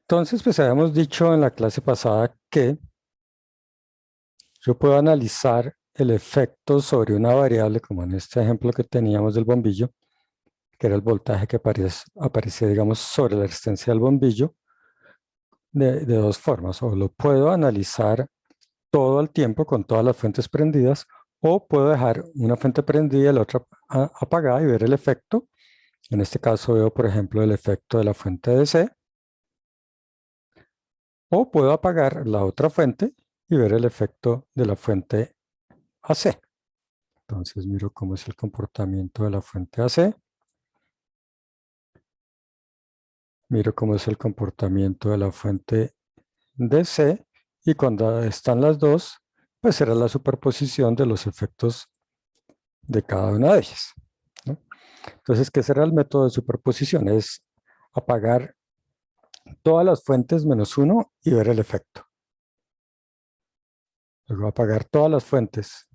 Entonces, pues habíamos dicho en la clase pasada que yo puedo analizar el efecto sobre una variable, como en este ejemplo que teníamos del bombillo, que era el voltaje que aparecía, digamos, sobre la resistencia del bombillo, de dos formas. O lo puedo analizar todo el tiempo con todas las fuentes prendidas, o puedo dejar una fuente prendida y la otra apagada y ver el efecto. En este caso veo, por ejemplo, el efecto de la fuente DC, o puedo apagar la otra fuente y ver el efecto de la fuente AC. Entonces miro cómo es el comportamiento de la fuente AC, miro cómo es el comportamiento de la fuente DC, y cuando están las dos, pues será la superposición de los efectos de cada una de ellas, ¿no? Entonces, ¿qué será el método de superposición? Es apagar todas las fuentes menos uno y ver el efecto. Luego apagar todas las fuentes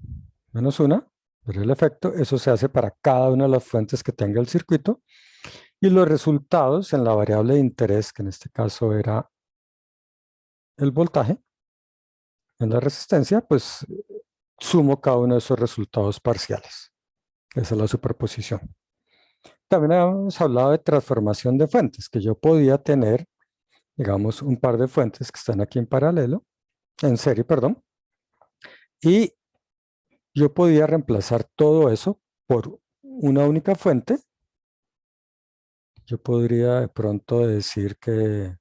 menos una, ver el efecto. Eso se hace para cada una de las fuentes que tenga el circuito. Y los resultados en la variable de interés, que en este caso era el voltaje, en la resistencia, pues sumo cada uno de esos resultados parciales. Esa es la superposición. También habíamos hablado de transformación de fuentes, que yo podía tener, digamos, un par de fuentes que están aquí en paralelo, en serie, perdón, y yo podía reemplazar todo eso por una única fuente. Yo podría de pronto decir que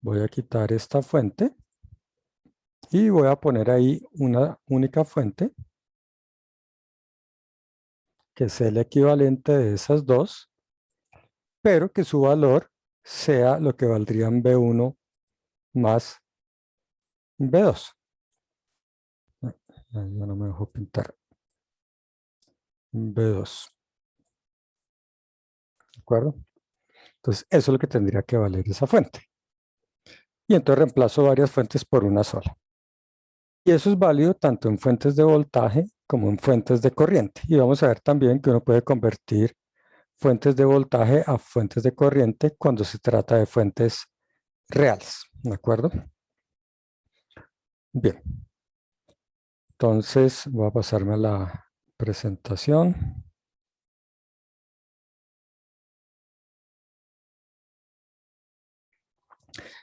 voy a quitar esta fuente y voy a poner ahí una única fuente que sea el equivalente de esas dos, pero que su valor sea lo que valdrían B1 más B2. Ya no me dejo pintar. B2. ¿De acuerdo? Entonces, eso es lo que tendría que valer esa fuente. Y entonces reemplazo varias fuentes por una sola. Y eso es válido tanto en fuentes de voltaje como en fuentes de corriente. Y vamos a ver también que uno puede convertir fuentes de voltaje a fuentes de corriente cuando se trata de fuentes reales. ¿De acuerdo? Bien. Entonces voy a pasarme a la presentación.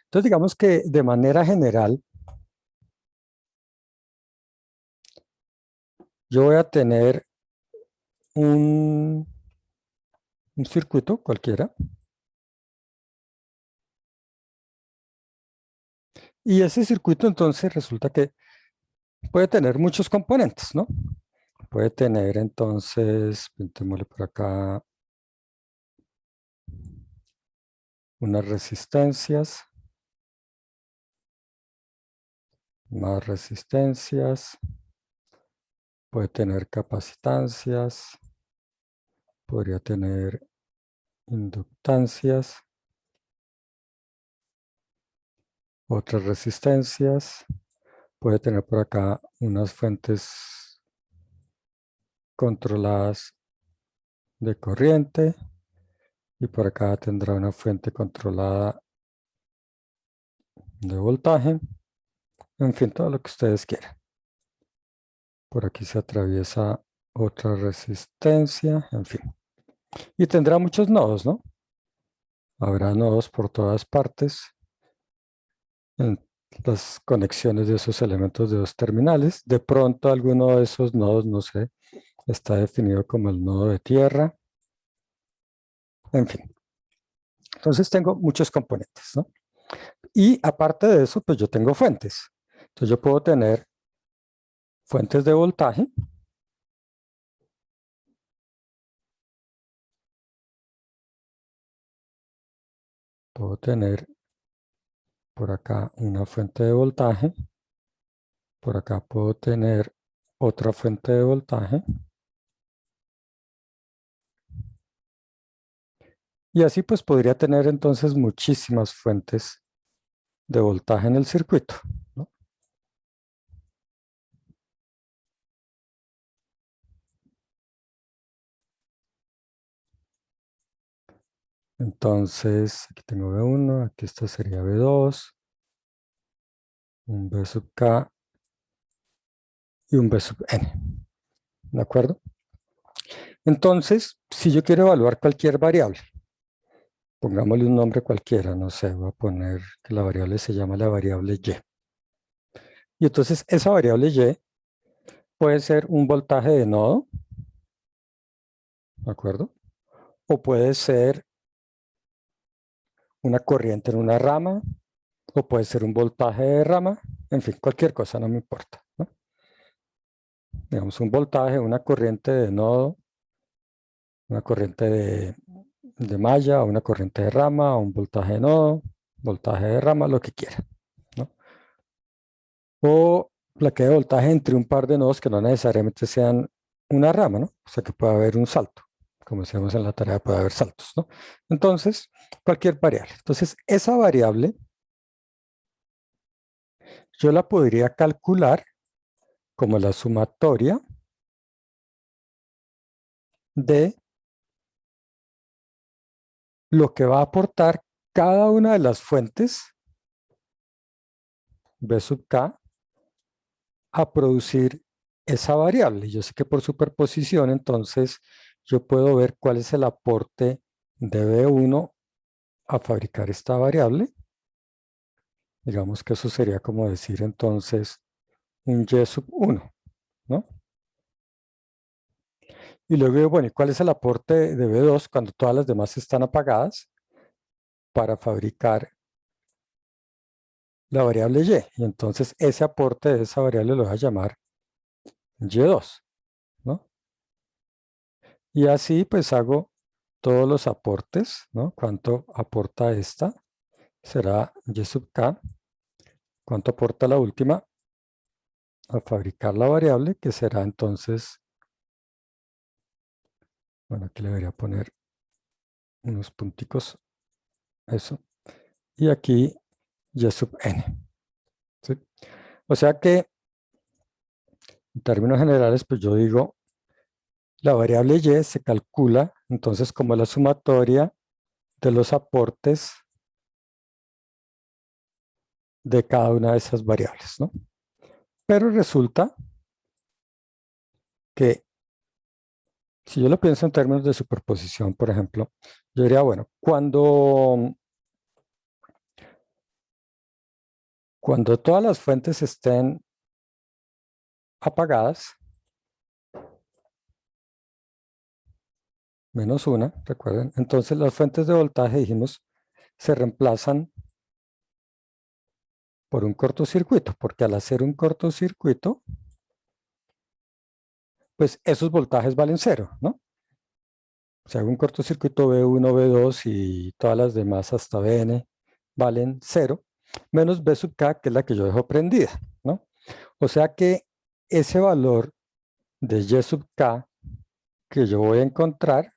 Entonces digamos que de manera general yo voy a tener un circuito cualquiera, y ese circuito entonces resulta que puede tener muchos componentes, ¿no? Puede tener entonces, pintémosle por acá, unas resistencias, más resistencias, puede tener capacitancias, podría tener inductancias, otras resistencias, puede tener por acá unas fuentes controladas de corriente, y por acá tendrá una fuente controlada de voltaje, en fin, todo lo que ustedes quieran. Por aquí se atraviesa otra resistencia, en fin. Y tendrá muchos nodos, ¿no? Habrá nodos por todas partes en las conexiones de esos elementos de dos terminales. De pronto alguno de esos nodos, no sé, está definido como el nodo de tierra. En fin. Entonces tengo muchos componentes, ¿no? Y aparte de eso, pues yo tengo fuentes. Entonces yo puedo tener fuentes de voltaje, puedo tener por acá una fuente de voltaje, por acá puedo tener otra fuente de voltaje, y así pues podría tener entonces muchísimas fuentes de voltaje en el circuito, ¿no? Entonces, aquí tengo B1, aquí esta sería B2, un B sub K y un B sub N. ¿De acuerdo? Entonces, si yo quiero evaluar cualquier variable, pongámosle un nombre cualquiera, no sé, voy a poner que la variable se llama la variable Y. Y entonces esa variable Y puede ser un voltaje de nodo, ¿de acuerdo? O puede ser una corriente en una rama, o puede ser un voltaje de rama, en fin, cualquier cosa, no me importa, ¿no? Digamos, un voltaje, una corriente de nodo, una corriente de malla, o una corriente de rama, o un voltaje de nodo, voltaje de rama, lo que quiera, ¿no? O plaquea de voltaje entre un par de nodos que no necesariamente sean una rama, ¿no? O sea que puede haber un salto. Como decíamos en la tarea, puede haber saltos, ¿no? Entonces, cualquier variable. Entonces, esa variable yo la podría calcular como la sumatoria de lo que va a aportar cada una de las fuentes B sub K a producir esa variable. Yo sé que por superposición, entonces, yo puedo ver cuál es el aporte de B1 a fabricar esta variable. Digamos que eso sería como decir entonces un Y sub 1, ¿no? Y luego digo, bueno, ¿y cuál es el aporte de B2 cuando todas las demás están apagadas para fabricar la variable Y? Y entonces ese aporte de esa variable lo voy a llamar Y2, ¿no? Y así pues hago todos los aportes, ¿no? ¿Cuánto aporta esta? Será Y sub K. ¿Cuánto aporta la última? A fabricar la variable, que será entonces, bueno, aquí le debería poner unos punticos, eso. Y aquí Y sub N. ¿Sí? O sea que, en términos generales, pues yo digo, la variable Y se calcula entonces como la sumatoria de los aportes de cada una de esas variables, ¿no? Pero resulta que si yo lo pienso en términos de superposición, por ejemplo, yo diría, bueno, cuando todas las fuentes estén apagadas, menos una, recuerden, entonces las fuentes de voltaje, dijimos, se reemplazan por un cortocircuito, porque al hacer un cortocircuito, pues esos voltajes valen cero, ¿no? O sea, un cortocircuito B1, B2 y todas las demás hasta Bn valen cero, menos B sub K, que es la que yo dejo prendida, ¿no? O sea que ese valor de Y sub K que yo voy a encontrar,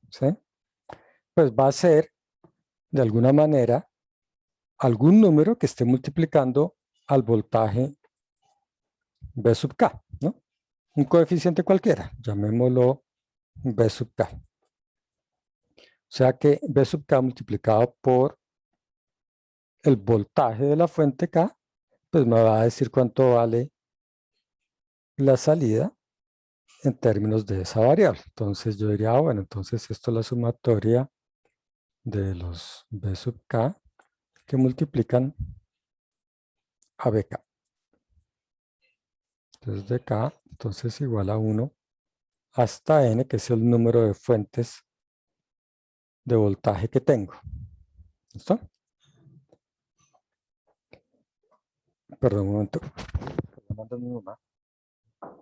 ¿sí? Pues va a ser, de alguna manera, algún número que esté multiplicando al voltaje B sub K, ¿no? Un coeficiente cualquiera, llamémoslo B sub K. O sea que B sub K multiplicado por el voltaje de la fuente K, pues me va a decir cuánto vale la salida en términos de esa variable. Entonces yo diría, bueno, entonces esto es la sumatoria de los B sub K que multiplican a BK. Entonces de K, entonces igual a 1 hasta N, que es el número de fuentes de voltaje que tengo. ¿Listo? Perdón un momento. Estoy llamando a mi mamá.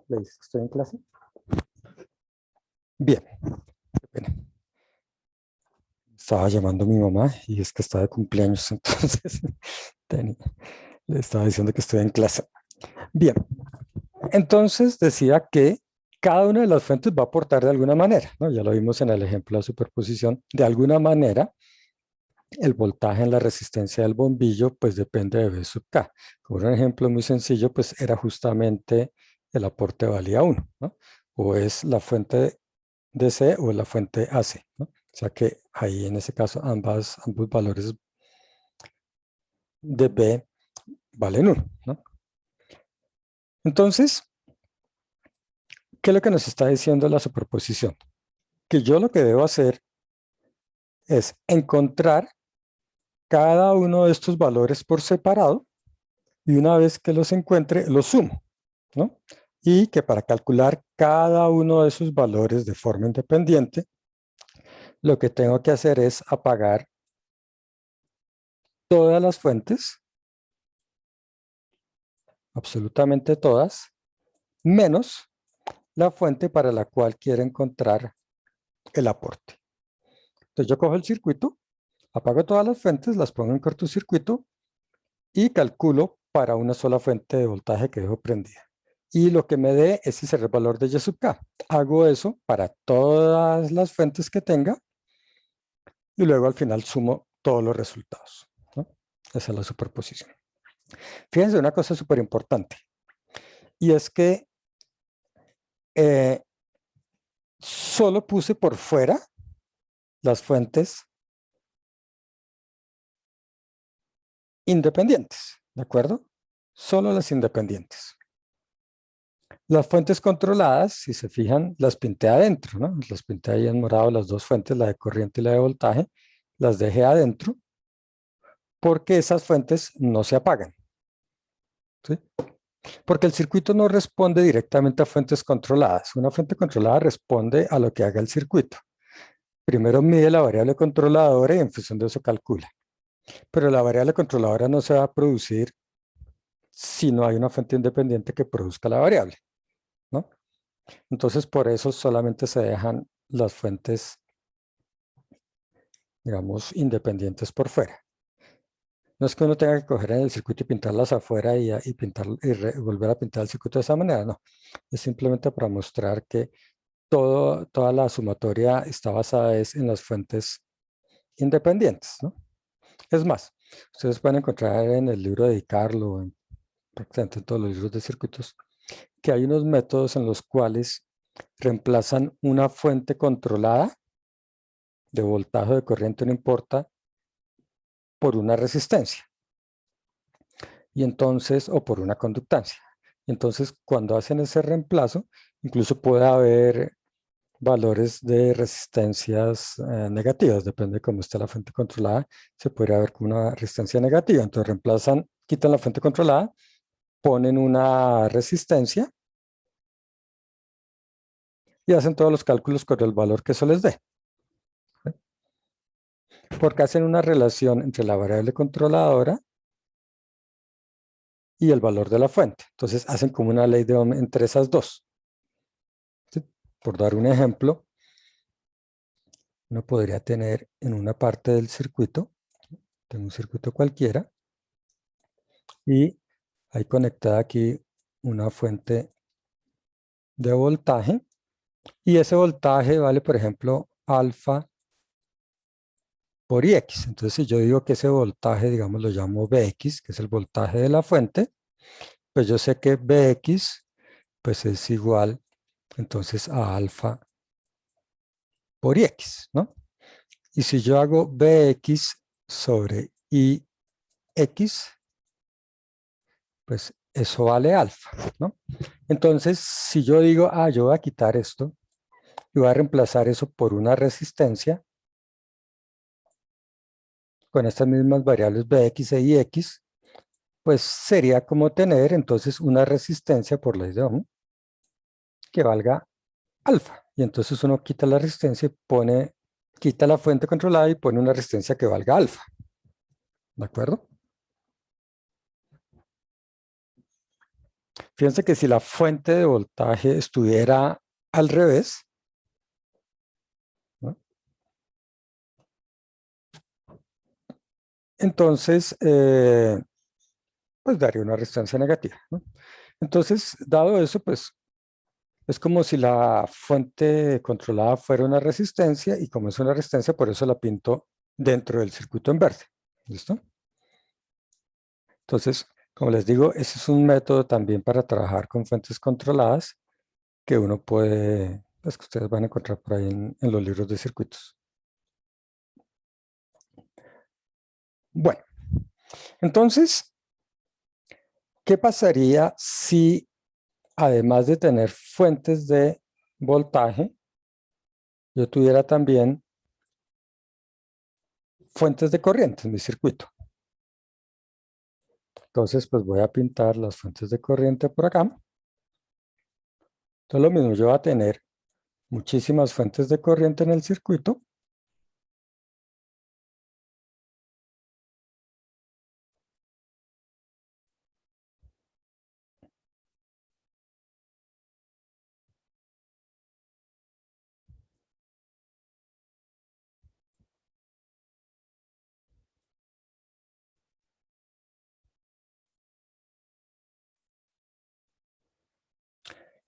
¿Le dices que estoy en clase? Bien. Bien. Estaba llamando a mi mamá y es que está de cumpleaños, entonces le estaba diciendo que estoy en clase. Bien, entonces decía que cada una de las fuentes va a aportar de alguna manera, ¿no? Ya lo vimos en el ejemplo de la superposición. De alguna manera, el voltaje en la resistencia del bombillo, pues depende de V sub K. Como un ejemplo muy sencillo, pues era justamente el aporte valía 1, ¿no? o es la fuente DC o es la fuente AC, ¿no? O sea que ahí en ese caso ambos valores de B valen 1, ¿no? Entonces, ¿qué es lo que nos está diciendo la superposición? Que yo lo que debo hacer es encontrar cada uno de estos valores por separado y una vez que los encuentre, los sumo, ¿no? Y que para calcular cada uno de esos valores de forma independiente, lo que tengo que hacer es apagar todas las fuentes, absolutamente todas, menos la fuente para la cual quiero encontrar el aporte. Entonces yo cojo el circuito, apago todas las fuentes, las pongo en cortocircuito y calculo para una sola fuente de voltaje que dejo prendida. Y lo que me dé ese será el valor de Y sub K. Hago eso para todas las fuentes que tenga y luego al final sumo todos los resultados, ¿no? Esa es la superposición. Fíjense una cosa súper importante y es que solo puse por fuera las fuentes independientes, ¿de acuerdo? Solo las independientes. Las fuentes controladas, si se fijan, las pinté adentro, ¿no? Las pinté ahí en morado, las dos fuentes, la de corriente y la de voltaje, las dejé adentro porque esas fuentes no se apagan, ¿sí? Porque el circuito no responde directamente a fuentes controladas. Una fuente controlada responde a lo que haga el circuito. Primero mide la variable controladora y en función de eso calcula. Pero la variable controladora no se va a producir si no hay una fuente independiente que produzca la variable, ¿no? Entonces, por eso solamente se dejan las fuentes, digamos, independientes por fuera. No es que uno tenga que coger en el circuito y pintarlas afuera y pintar, volver a pintar el circuito de esa manera, no. Es simplemente para mostrar que toda la sumatoria está basada en las fuentes independientes, ¿no? Es más, ustedes pueden encontrar en el libro de Di Carlo, prácticamente en todos los libros de circuitos, que hay unos métodos en los cuales reemplazan una fuente controlada de voltaje o de corriente, no importa, por una resistencia. Y entonces, o por una conductancia. Entonces, cuando hacen ese reemplazo, incluso puede haber valores de resistencias negativas, depende de cómo esté la fuente controlada, se podría ver como una resistencia negativa. Entonces reemplazan, quitan la fuente controlada, ponen una resistencia y hacen todos los cálculos con el valor que eso les dé. Porque hacen una relación entre la variable controladora y el valor de la fuente. Entonces hacen como una ley de Ohm entre esas dos. ¿Sí? Por dar un ejemplo, uno podría tener en una parte del circuito, tengo un circuito cualquiera, y hay conectada aquí una fuente de voltaje, y ese voltaje vale, por ejemplo, alfa por Ix. Entonces, si yo digo que ese voltaje, digamos, lo llamo Bx, que es el voltaje de la fuente, pues yo sé que Bx, pues es igual, entonces, a alfa por Ix, ¿no? Y si yo hago Bx sobre Ix, pues eso vale alfa, ¿no? Entonces, si yo digo, yo voy a quitar esto y voy a reemplazar eso por una resistencia con estas mismas variables Bx e Ix, pues sería como tener entonces una resistencia por ley de Ohm que valga alfa. Y entonces uno quita la resistencia y quita la fuente controlada y pone una resistencia que valga alfa. ¿De acuerdo? Fíjense que si la fuente de voltaje estuviera al revés, ¿no? Entonces, pues daría una resistencia negativa, ¿no? Entonces, dado eso, pues es como si la fuente controlada fuera una resistencia y como es una resistencia, por eso la pinto dentro del circuito en verde. ¿Listo? Entonces, como les digo, ese es un método también para trabajar con fuentes controladas que uno puede, pues que ustedes van a encontrar por ahí en los libros de circuitos. Bueno, entonces, ¿qué pasaría si además de tener fuentes de voltaje, yo tuviera también fuentes de corriente en mi circuito? Entonces, pues voy a pintar las fuentes de corriente por acá. Entonces, lo mismo, yo voy a tener muchísimas fuentes de corriente en el circuito.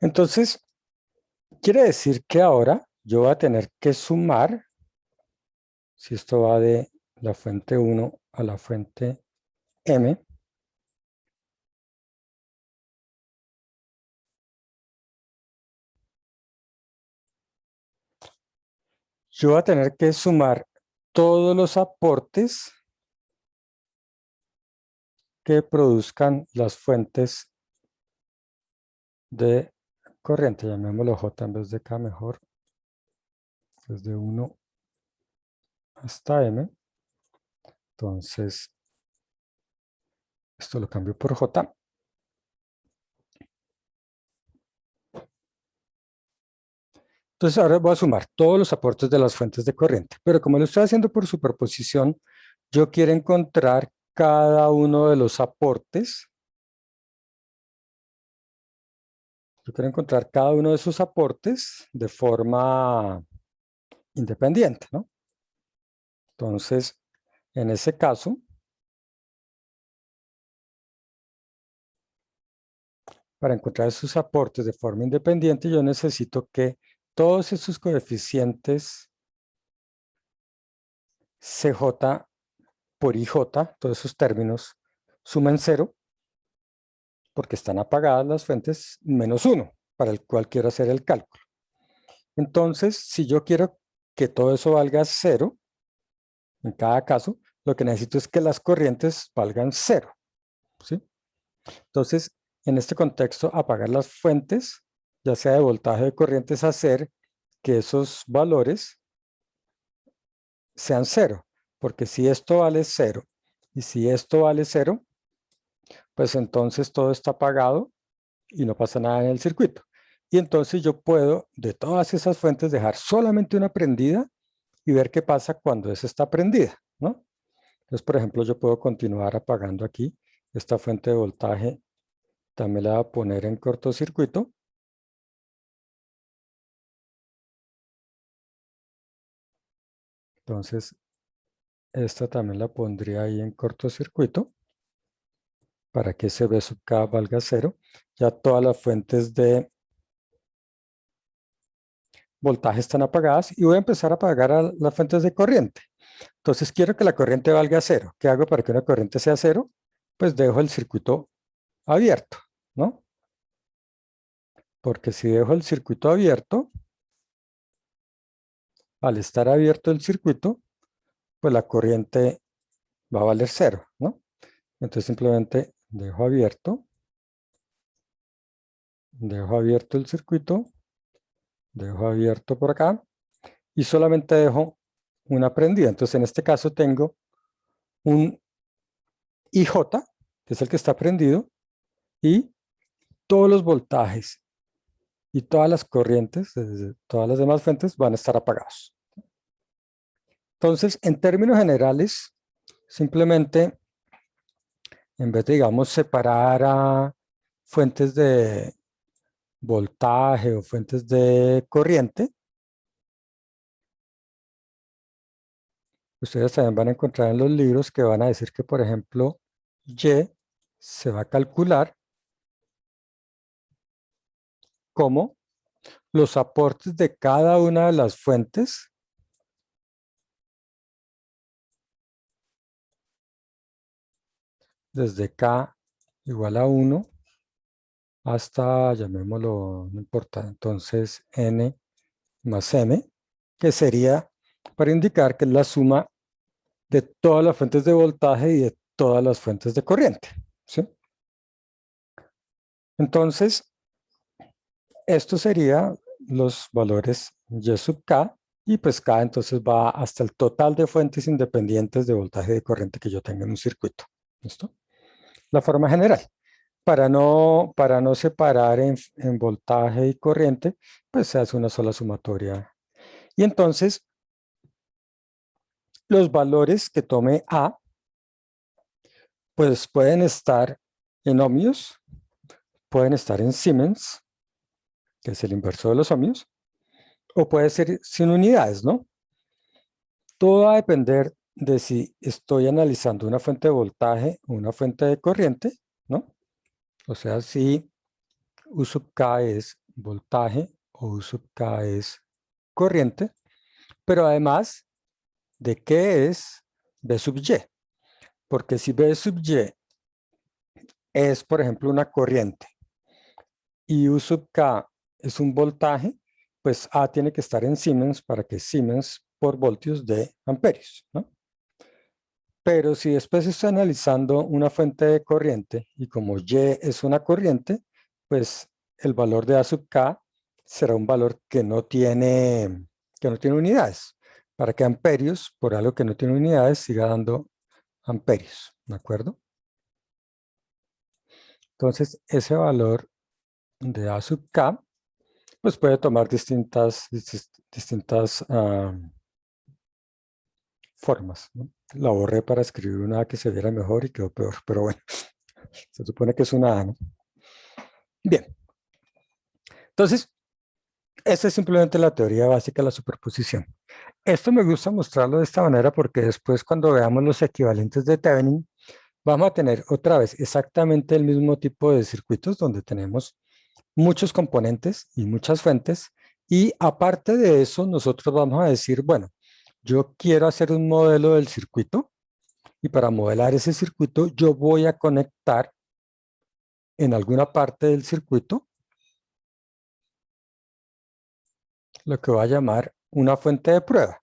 Entonces, quiere decir que ahora yo voy a tener que sumar, si esto va de la fuente 1 a la fuente M, yo voy a tener que sumar todos los aportes que produzcan las fuentes de corriente, llamémoslo J en vez de K mejor, desde 1 hasta M. Entonces, esto lo cambio por J. Entonces ahora voy a sumar todos los aportes de las fuentes de corriente, pero como lo estoy haciendo por superposición, yo quiero encontrar cada uno de los aportes. Yo quiero encontrar cada uno de esos aportes de forma independiente, ¿no? Entonces, en ese caso, para encontrar esos aportes de forma independiente, yo necesito que todos esos coeficientes CJ por IJ, todos esos términos, sumen 0, porque están apagadas las fuentes menos 1, para el cual quiero hacer el cálculo. Entonces, si yo quiero que todo eso valga 0, en cada caso, lo que necesito es que las corrientes valgan 0, ¿sí? Entonces, en este contexto, apagar las fuentes, ya sea de voltaje o de corriente, es hacer que esos valores sean 0, porque si esto vale 0 y si esto vale 0, pues entonces todo está apagado y no pasa nada en el circuito. Y entonces yo puedo, de todas esas fuentes, dejar solamente una prendida y ver qué pasa cuando esa está prendida, ¿no? Entonces, por ejemplo, yo puedo continuar apagando aquí. Esta fuente de voltaje también la voy a poner en cortocircuito. Entonces, esta también la pondría ahí en cortocircuito para que ese B sub K valga 0. Ya todas las fuentes de voltaje están apagadas y voy a empezar a apagar a las fuentes de corriente. Entonces quiero que la corriente valga 0. ¿Qué hago para que una corriente sea 0? Pues dejo el circuito abierto, ¿no? Porque si dejo el circuito abierto, al estar abierto el circuito, pues la corriente va a valer 0, ¿no? Entonces simplemente dejo abierto el circuito, dejo abierto por acá y solamente dejo una prendida. Entonces en este caso tengo un IJ, que es el que está prendido, y todos los voltajes y todas las corrientes, desde todas las demás fuentes, van a estar apagados. Entonces, en términos generales, simplemente, en vez de, digamos, separar a fuentes de voltaje o fuentes de corriente, ustedes también van a encontrar en los libros que van a decir que, por ejemplo, Y se va a calcular como los aportes de cada una de las fuentes desde K igual a 1 hasta, llamémoslo, no importa, entonces N más M, que sería para indicar que es la suma de todas las fuentes de voltaje y de todas las fuentes de corriente, ¿sí? Entonces, esto sería los valores Y sub K, y pues K entonces va hasta el total de fuentes independientes de voltaje y de corriente que yo tenga en un circuito. ¿Listo? La forma general. Para no separar en voltaje y corriente, pues se hace una sola sumatoria. Y entonces, los valores que tome A, pues pueden estar en ohmios, pueden estar en Siemens, que es el inverso de los ohmios, o puede ser sin unidades, ¿no? Todo va a depender de si estoy analizando una fuente de voltaje o una fuente de corriente, ¿no? O sea, si U sub K es voltaje o U sub K es corriente, pero además de qué es B sub Y. Porque si B sub Y es, por ejemplo, una corriente y U sub K es un voltaje, pues A tiene que estar en Siemens para que Siemens por voltios dé amperios, ¿no? Pero si después estoy analizando una fuente de corriente y como Y es una corriente, pues el valor de A sub K será un valor que no tiene unidades, para que amperios, por algo que no tiene unidades, siga dando amperios, ¿de acuerdo? Entonces, ese valor de A sub K, pues puede tomar distintas formas, ¿no? La borré para escribir una que se viera mejor y quedó peor, pero bueno, se supone que es una A, ¿no? Bien, entonces, esta es simplemente la teoría básica de la superposición. Esto me gusta mostrarlo de esta manera porque después cuando veamos los equivalentes de Thevenin, vamos a tener otra vez exactamente el mismo tipo de circuitos donde tenemos muchos componentes y muchas fuentes, y aparte de eso nosotros vamos a decir, bueno, yo quiero hacer un modelo del circuito y para modelar ese circuito yo voy a conectar en alguna parte del circuito lo que voy a llamar una fuente de prueba,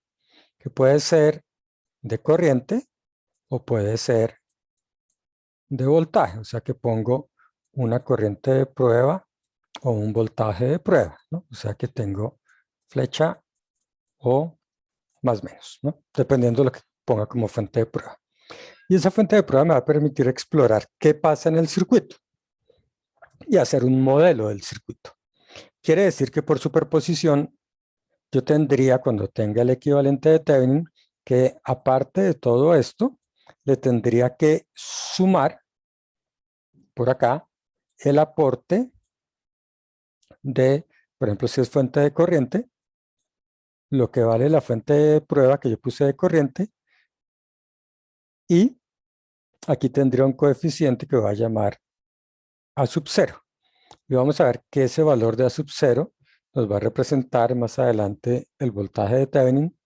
que puede ser de corriente o puede ser de voltaje, o sea que pongo una corriente de prueba o un voltaje de prueba, ¿no? O sea que tengo flecha o más o menos, ¿no? Dependiendo de lo que ponga como fuente de prueba. Y esa fuente de prueba me va a permitir explorar qué pasa en el circuito y hacer un modelo del circuito. Quiere decir que por superposición yo tendría, cuando tenga el equivalente de Thevenin, que aparte de todo esto, le tendría que sumar por acá el aporte de, por ejemplo, si es fuente de corriente, lo que vale la fuente de prueba que yo puse de corriente, y aquí tendría un coeficiente que voy a llamar A sub 0. Y vamos a ver que ese valor de A sub 0 nos va a representar más adelante el voltaje de Thevenin,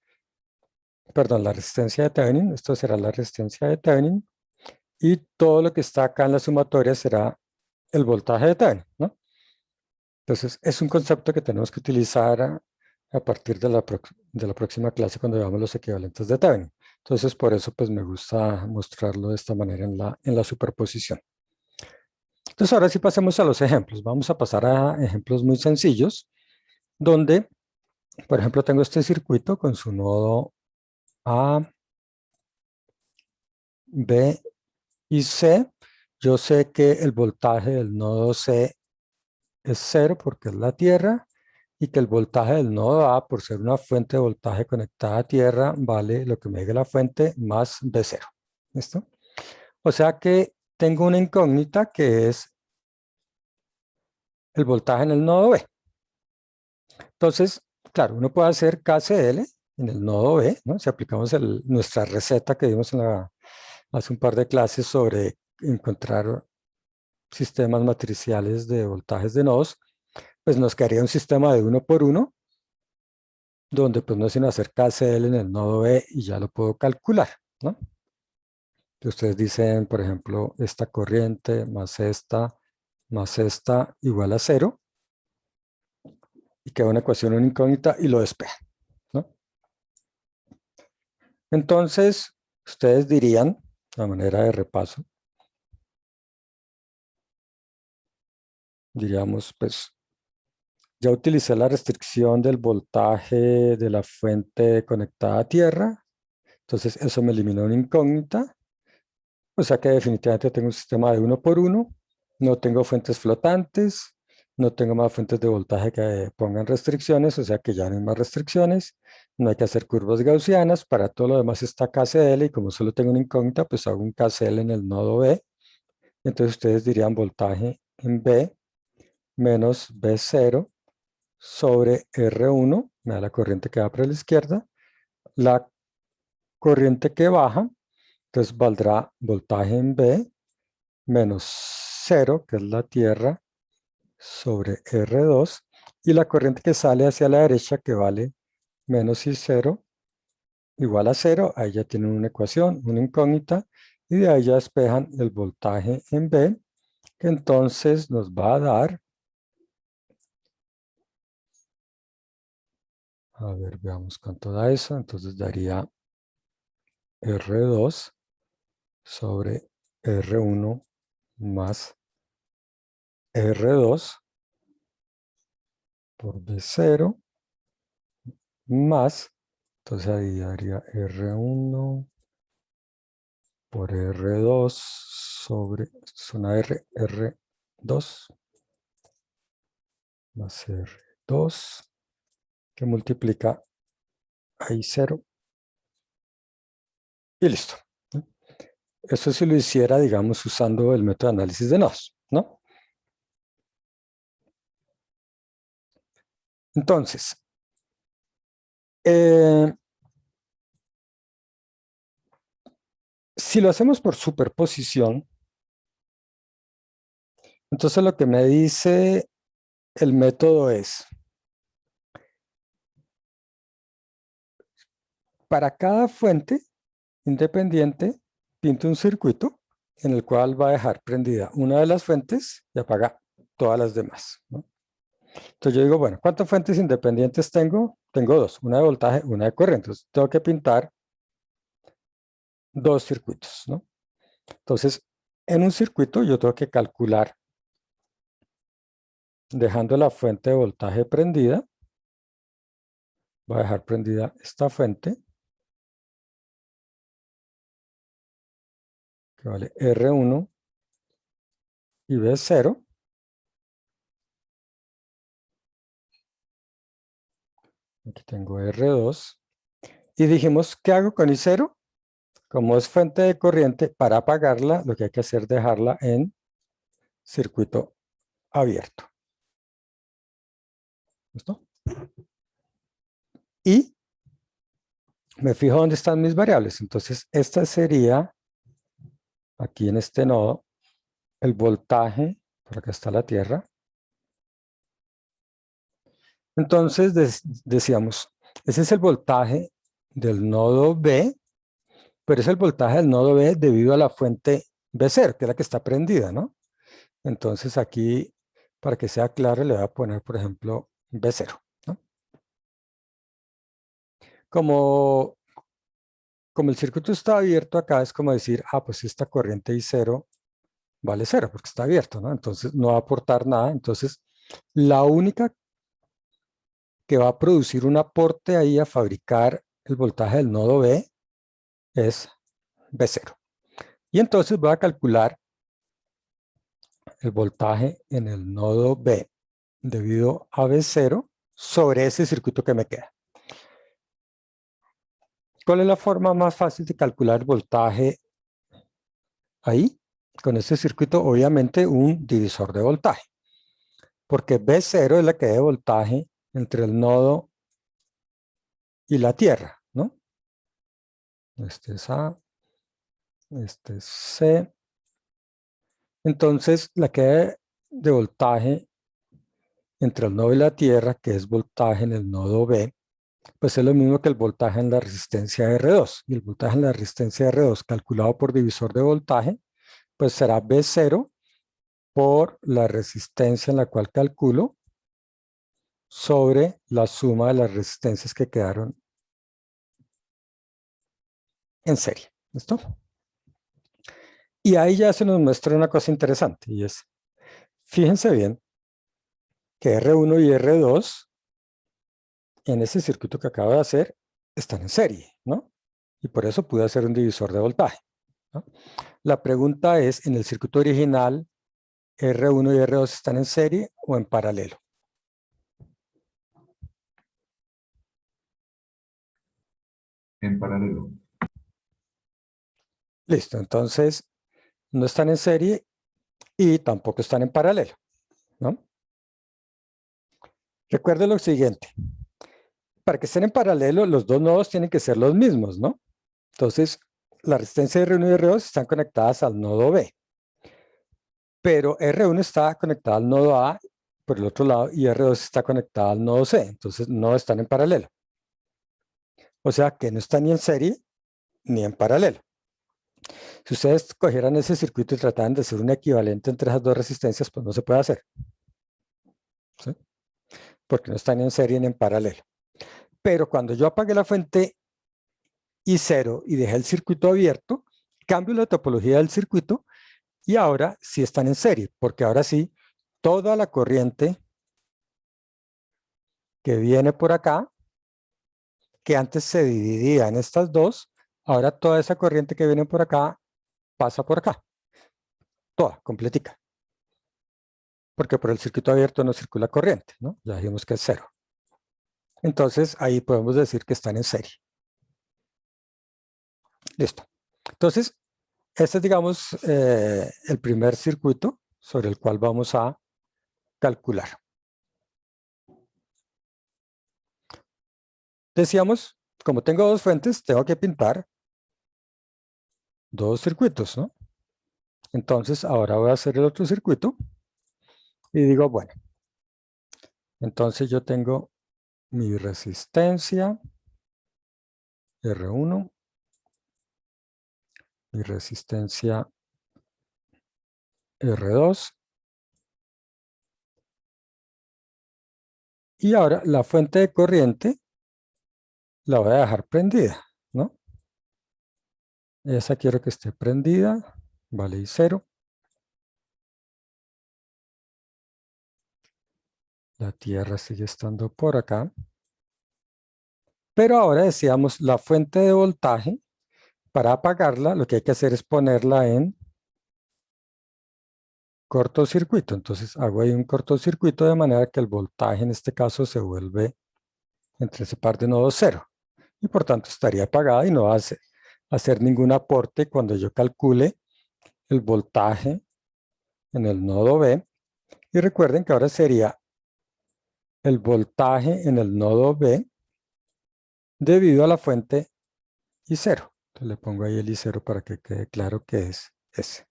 perdón, la resistencia de Thevenin, esto será la resistencia de Thevenin, y todo lo que está acá en la sumatoria será el voltaje de Thevenin, ¿no? Entonces, es un concepto que tenemos que utilizar a partir de la próxima clase cuando veamos los equivalentes de Thevenin. Entonces, por eso pues me gusta mostrarlo de esta manera en la superposición. Entonces, ahora sí pasemos a los ejemplos. Vamos a pasar a ejemplos muy sencillos, donde, por ejemplo, tengo este circuito con su nodo A, B y C. Yo sé que el voltaje del nodo C es 0 porque es la tierra, y que el voltaje del nodo A, por ser una fuente de voltaje conectada a tierra, vale lo que me diga la fuente más B0. ¿Listo? O sea que tengo una incógnita que es el voltaje en el nodo B. Entonces, claro, uno puede hacer KCL en el nodo B, ¿no? Si aplicamos nuestra receta que vimos hace un par de clases sobre encontrar sistemas matriciales de voltajes de nodos, pues nos quedaría un sistema de 1 por 1, donde pues no es sino hacer KCL en el nodo B y ya lo puedo calcular, ¿no? Ustedes dicen, por ejemplo, esta corriente más esta más esta igual a 0. Y queda una ecuación una incógnita y lo despeja, ¿no? Entonces, ustedes dirían, a manera de repaso, diríamos, pues, ya utilicé la restricción del voltaje de la fuente conectada a tierra, entonces eso me eliminó una incógnita, o sea que definitivamente tengo un sistema de 1 por 1, no tengo fuentes flotantes, no tengo más fuentes de voltaje que pongan restricciones, o sea que ya no hay más restricciones, no hay que hacer curvas gaussianas, para todo lo demás está KCL y como solo tengo una incógnita, pues hago un KCL en el nodo B, entonces ustedes dirían voltaje en B menos B0 sobre R1, me da la corriente que va para la izquierda, la corriente que baja, entonces valdrá voltaje en B menos 0, que es la tierra, sobre R2, y la corriente que sale hacia la derecha, que vale menos I0, igual a 0, ahí ya tienen una ecuación, una incógnita, y de ahí ya despejan el voltaje en B, que entonces nos va a dar, a ver, veamos cuánto da eso, entonces daría R2 sobre R1 más R2 por B0 más, entonces ahí daría R1 por R2 sobre, es una R2 más R2 que multiplica ahí 0 y listo. Eso si lo hiciera, digamos, usando el método de análisis de nodos, ¿no? Entonces, si lo hacemos por superposición, entonces lo que me dice el método es, para cada fuente independiente, pinto un circuito en el cual va a dejar prendida una de las fuentes y apaga todas las demás, ¿no? Entonces yo digo, bueno, ¿cuántas fuentes independientes tengo? Tengo dos, una de voltaje, una de corriente. Entonces tengo que pintar dos circuitos, ¿no? Entonces, en un circuito yo tengo que calcular, dejando la fuente de voltaje prendida, voy a dejar prendida esta fuente, que vale R1 y B0. Aquí tengo R2. Y dijimos, ¿qué hago con I0? Como es fuente de corriente, para apagarla, lo que hay que hacer es dejarla en circuito abierto. ¿Listo? Y me fijo dónde están mis variables. Entonces, esta sería, aquí en este nodo, el voltaje, por acá está la tierra. Entonces, decíamos, ese es el voltaje del nodo B, pero es el voltaje del nodo B debido a la fuente B0, que es la que está prendida, ¿no? Entonces, aquí, para que sea claro, le voy a poner, por ejemplo, B0, ¿no? Como el circuito está abierto acá, es como decir, pues esta corriente I0 vale 0 porque está abierto, ¿no? Entonces no va a aportar nada. Entonces, la única que va a producir un aporte ahí a fabricar el voltaje del nodo B es B0. Y entonces voy a calcular el voltaje en el nodo B debido a B0 sobre ese circuito que me queda. ¿Cuál es la forma más fácil de calcular el voltaje ahí? Con este circuito, obviamente, un divisor de voltaje. Porque B0 es la que da voltaje entre el nodo y la tierra, ¿no? Este es A, este es C. Entonces, la que da de voltaje entre el nodo y la tierra, que es voltaje en el nodo B, pues es lo mismo que el voltaje en la resistencia R2. Y el voltaje en la resistencia R2 calculado por divisor de voltaje, pues será B0 por la resistencia en la cual calculo sobre la suma de las resistencias que quedaron en serie. ¿Listo? Y ahí ya se nos muestra una cosa interesante, y es, fíjense bien, que R1 y R2 en ese circuito que acabo de hacer están en serie, ¿no? Y por eso pude hacer un divisor de voltaje, ¿no? La pregunta es, ¿en el circuito original R1 y R2 están en serie o en paralelo? En paralelo. Listo, entonces no están en serie y tampoco están en paralelo, ¿no? Recuerden lo siguiente, para que estén en paralelo los dos nodos tienen que ser los mismos, ¿no? Entonces, la resistencia de R1 y R2 están conectadas al nodo B, pero R1 está conectada al nodo A por el otro lado y R2 está conectada al nodo C, entonces no están en paralelo. O sea que no están ni en serie ni en paralelo. Si ustedes cogieran ese circuito y trataran de hacer un equivalente entre esas dos resistencias, pues no se puede hacer, ¿sí? Porque no están ni en serie ni en paralelo. Pero cuando yo apagué la fuente I0 y dejé el circuito abierto, cambio la topología del circuito y ahora sí están en serie, porque ahora sí, toda la corriente que viene por acá, que antes se dividía en estas dos, ahora toda esa corriente que viene por acá pasa por acá, toda, completica. Porque por el circuito abierto no circula corriente, ¿no? Ya dijimos que es cero. Entonces, ahí podemos decir que están en serie. Listo. Entonces, este es, digamos, el primer circuito sobre el cual vamos a calcular. Decíamos, como tengo dos fuentes, tengo que pintar dos circuitos, ¿no? Entonces, ahora voy a hacer el otro circuito y digo, bueno, entonces yo tengo mi resistencia R1, mi resistencia R2, y ahora la fuente de corriente la voy a dejar prendida, ¿no? Esa quiero que esté prendida, vale, y 0. La tierra sigue estando por acá. Pero ahora decíamos la fuente de voltaje, para apagarla lo que hay que hacer es ponerla en cortocircuito. Entonces hago ahí un cortocircuito de manera que el voltaje en este caso se vuelve entre ese par de nodos 0. Y por tanto estaría apagada y no va a hacer ningún aporte cuando yo calcule el voltaje en el nodo B. Y recuerden que ahora sería el voltaje en el nodo B debido a la fuente I0. Entonces le pongo ahí el I0 para que quede claro que es ese.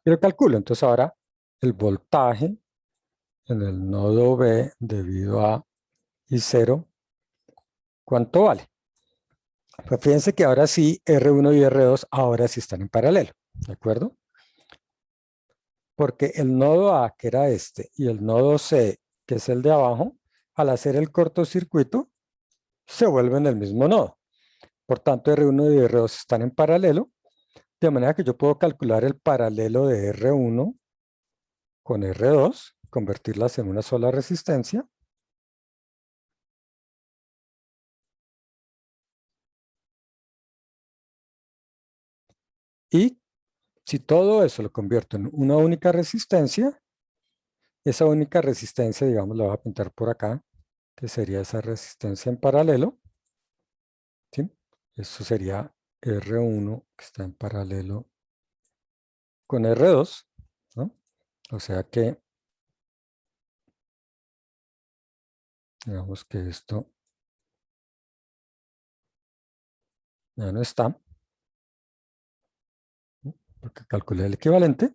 Y lo calculo. Entonces ahora el voltaje en el nodo B debido a I0, ¿cuánto vale? Pues fíjense que ahora sí R1 y R2 ahora sí están en paralelo, ¿de acuerdo? Porque el nodo A, que era este, y el nodo C, que es el de abajo, al hacer el cortocircuito, se vuelven el mismo nodo. Por tanto, R1 y R2 están en paralelo, de manera que yo puedo calcular el paralelo de R1 con R2, convertirlas en una sola resistencia. Y si todo eso lo convierto en una única resistencia, esa única resistencia, digamos, la voy a pintar por acá, que sería esa resistencia en paralelo, ¿sí? Eso sería R1 que está en paralelo con R2, ¿no? O sea que, digamos que esto ya no está, ¿no? Porque calculé el equivalente.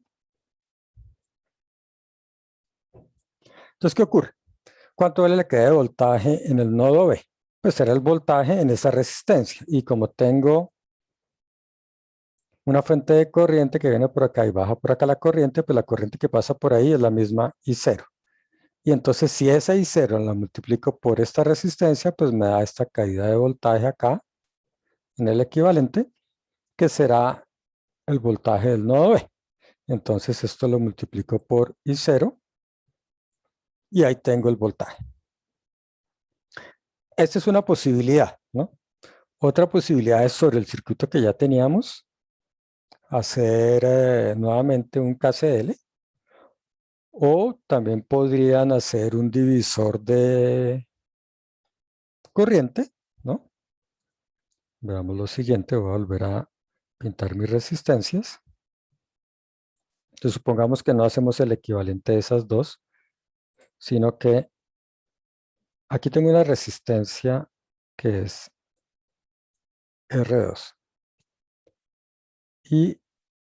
Entonces, ¿qué ocurre? ¿Cuánto vale la caída de voltaje en el nodo B? Pues será el voltaje en esa resistencia. Y como tengo una fuente de corriente que viene por acá y baja por acá la corriente, pues la corriente que pasa por ahí es la misma I0. Y entonces si esa I0 la multiplico por esta resistencia, pues me da esta caída de voltaje acá en el equivalente, que será el voltaje del nodo B. Entonces esto lo multiplico por I0 y ahí tengo el voltaje. Esta es una posibilidad, ¿no? Otra posibilidad es sobre el circuito que ya teníamos, hacer nuevamente un KCL, o también podrían hacer un divisor de corriente, ¿no? Veamos lo siguiente, voy a volver a pintar mis resistencias. Entonces supongamos que no hacemos el equivalente de esas dos, sino que aquí tengo una resistencia que es R2. Y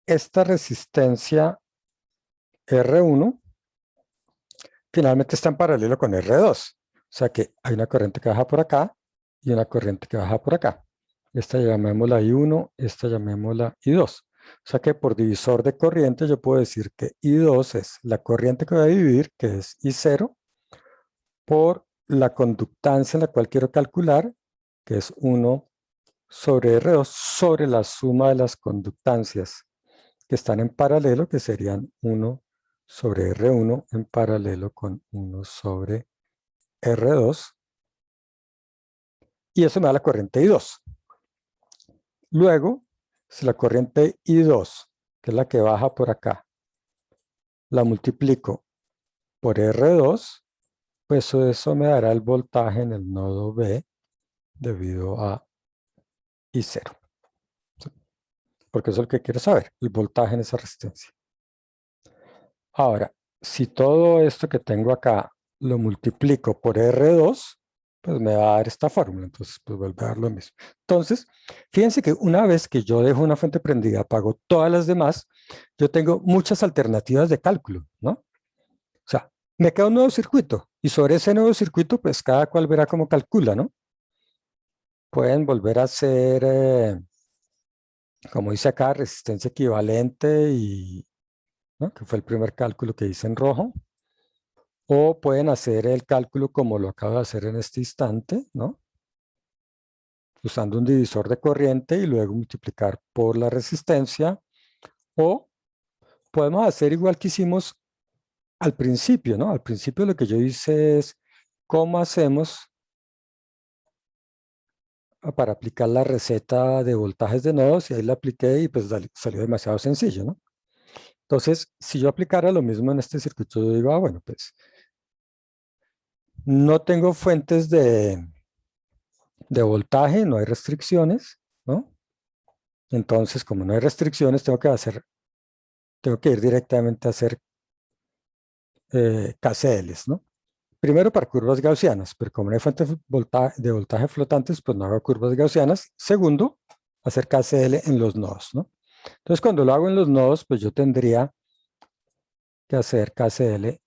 esta resistencia R1 finalmente está en paralelo con R2. O sea que hay una corriente que baja por acá y una corriente que baja por acá. Esta llamémosla I1, esta llamémosla I2. O sea que por divisor de corriente yo puedo decir que I2 es la corriente que voy a dividir, que es I0, por la conductancia en la cual quiero calcular, que es 1 sobre R2, sobre la suma de las conductancias que están en paralelo, que serían 1 sobre R1 en paralelo con 1 sobre R2. Y eso me da la corriente I2. Luego, si la corriente I2, que es la que baja por acá, la multiplico por R2, pues eso me dará el voltaje en el nodo B debido a I0. ¿Sí? Porque eso es lo que quiero saber, el voltaje en esa resistencia. Ahora, si todo esto que tengo acá lo multiplico por R2, pues me va a dar esta fórmula. Entonces, pues vuelve a dar lo mismo. Entonces, fíjense que una vez que yo dejo una fuente prendida, apago todas las demás, yo tengo muchas alternativas de cálculo, ¿no? O sea, me queda un nuevo circuito y sobre ese nuevo circuito, pues cada cual verá cómo calcula, ¿no? Pueden volver a hacer, como dice acá, resistencia equivalente y, ¿no? Que fue el primer cálculo que hice en rojo. O pueden hacer el cálculo como lo acabo de hacer en este instante, ¿no? Usando un divisor de corriente y luego multiplicar por la resistencia. O podemos hacer igual que hicimos al principio, ¿no? Al principio lo que yo hice es cómo hacemos para aplicar la receta de voltajes de nodos y ahí la apliqué y pues salió demasiado sencillo, ¿no? Entonces, si yo aplicara lo mismo en este circuito, yo digo, bueno, pues no tengo fuentes de voltaje, no hay restricciones, ¿no? Entonces, como no hay restricciones, tengo que ir directamente a hacer KCLs, ¿no? Primero para curvas gaussianas, pero como no hay fuentes de voltaje flotantes, pues no hago curvas gaussianas. Segundo, hacer KCL en los nodos, ¿no? Entonces, cuando lo hago en los nodos, pues yo tendría que hacer KCL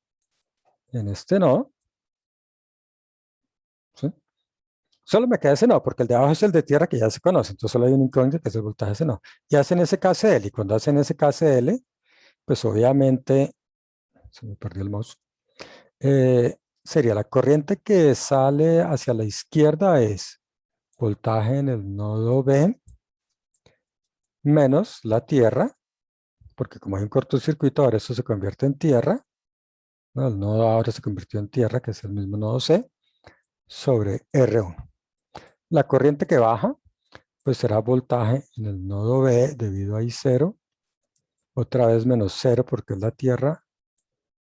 en este nodo, ¿sí? Solo me queda ese nodo, porque el de abajo es el de tierra que ya se conoce, entonces solo hay un incógnito que es el voltaje de ese nodo. Y hacen ese KCL, y cuando hacen ese KCL, pues obviamente, se me perdió el mouse, sería la corriente que sale hacia la izquierda es voltaje en el nodo B menos la tierra, porque como hay un cortocircuito, ahora eso se convierte en tierra, ¿no? El nodo ahora se convirtió en tierra, que es el mismo nodo C, sobre R1. La corriente que baja, pues será voltaje en el nodo B debido a I0, otra vez menos 0 porque es la tierra,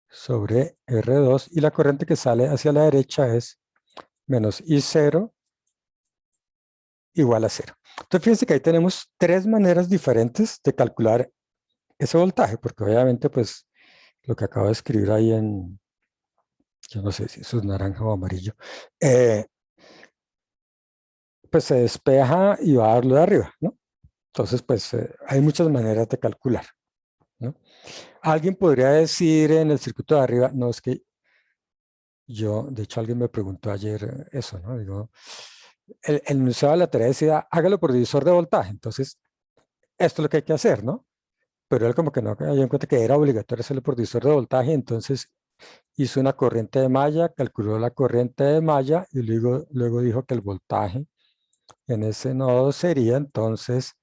sobre R2, y la corriente que sale hacia la derecha es menos I0 igual a 0. Entonces fíjense que ahí tenemos tres maneras diferentes de calcular ese voltaje, porque obviamente pues lo que acabo de escribir ahí en, yo no sé si eso es naranja o amarillo, pues se despeja y va a darlo de arriba, ¿no? Entonces pues hay muchas maneras de calcular, ¿no? Alguien podría decir en el circuito de arriba, no, es que yo, de hecho alguien me preguntó ayer eso, ¿no? Digo, el enunciado de la tarea decía, hágalo por divisor de voltaje. Entonces, esto es lo que hay que hacer, ¿no? Pero él como que no cayó en cuenta que era obligatorio hacerlo por divisor de voltaje, entonces hizo una corriente de malla, calculó la corriente de malla y luego dijo que el voltaje en ese nodo sería entonces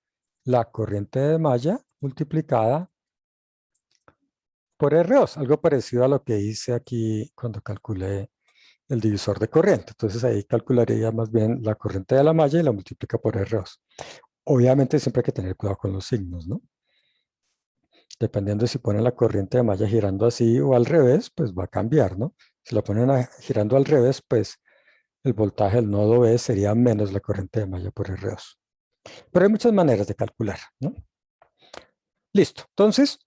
la corriente de malla multiplicada por R2, algo parecido a lo que hice aquí cuando calculé el divisor de corriente. Entonces ahí calcularía más bien la corriente de la malla y la multiplica por R2. Obviamente siempre hay que tener cuidado con los signos, ¿no? Dependiendo de si ponen la corriente de malla girando así o al revés, pues va a cambiar, ¿no? Si la ponen girando al revés, pues el voltaje del nodo B sería menos la corriente de malla por R2. Pero hay muchas maneras de calcular, ¿no? Listo. Entonces,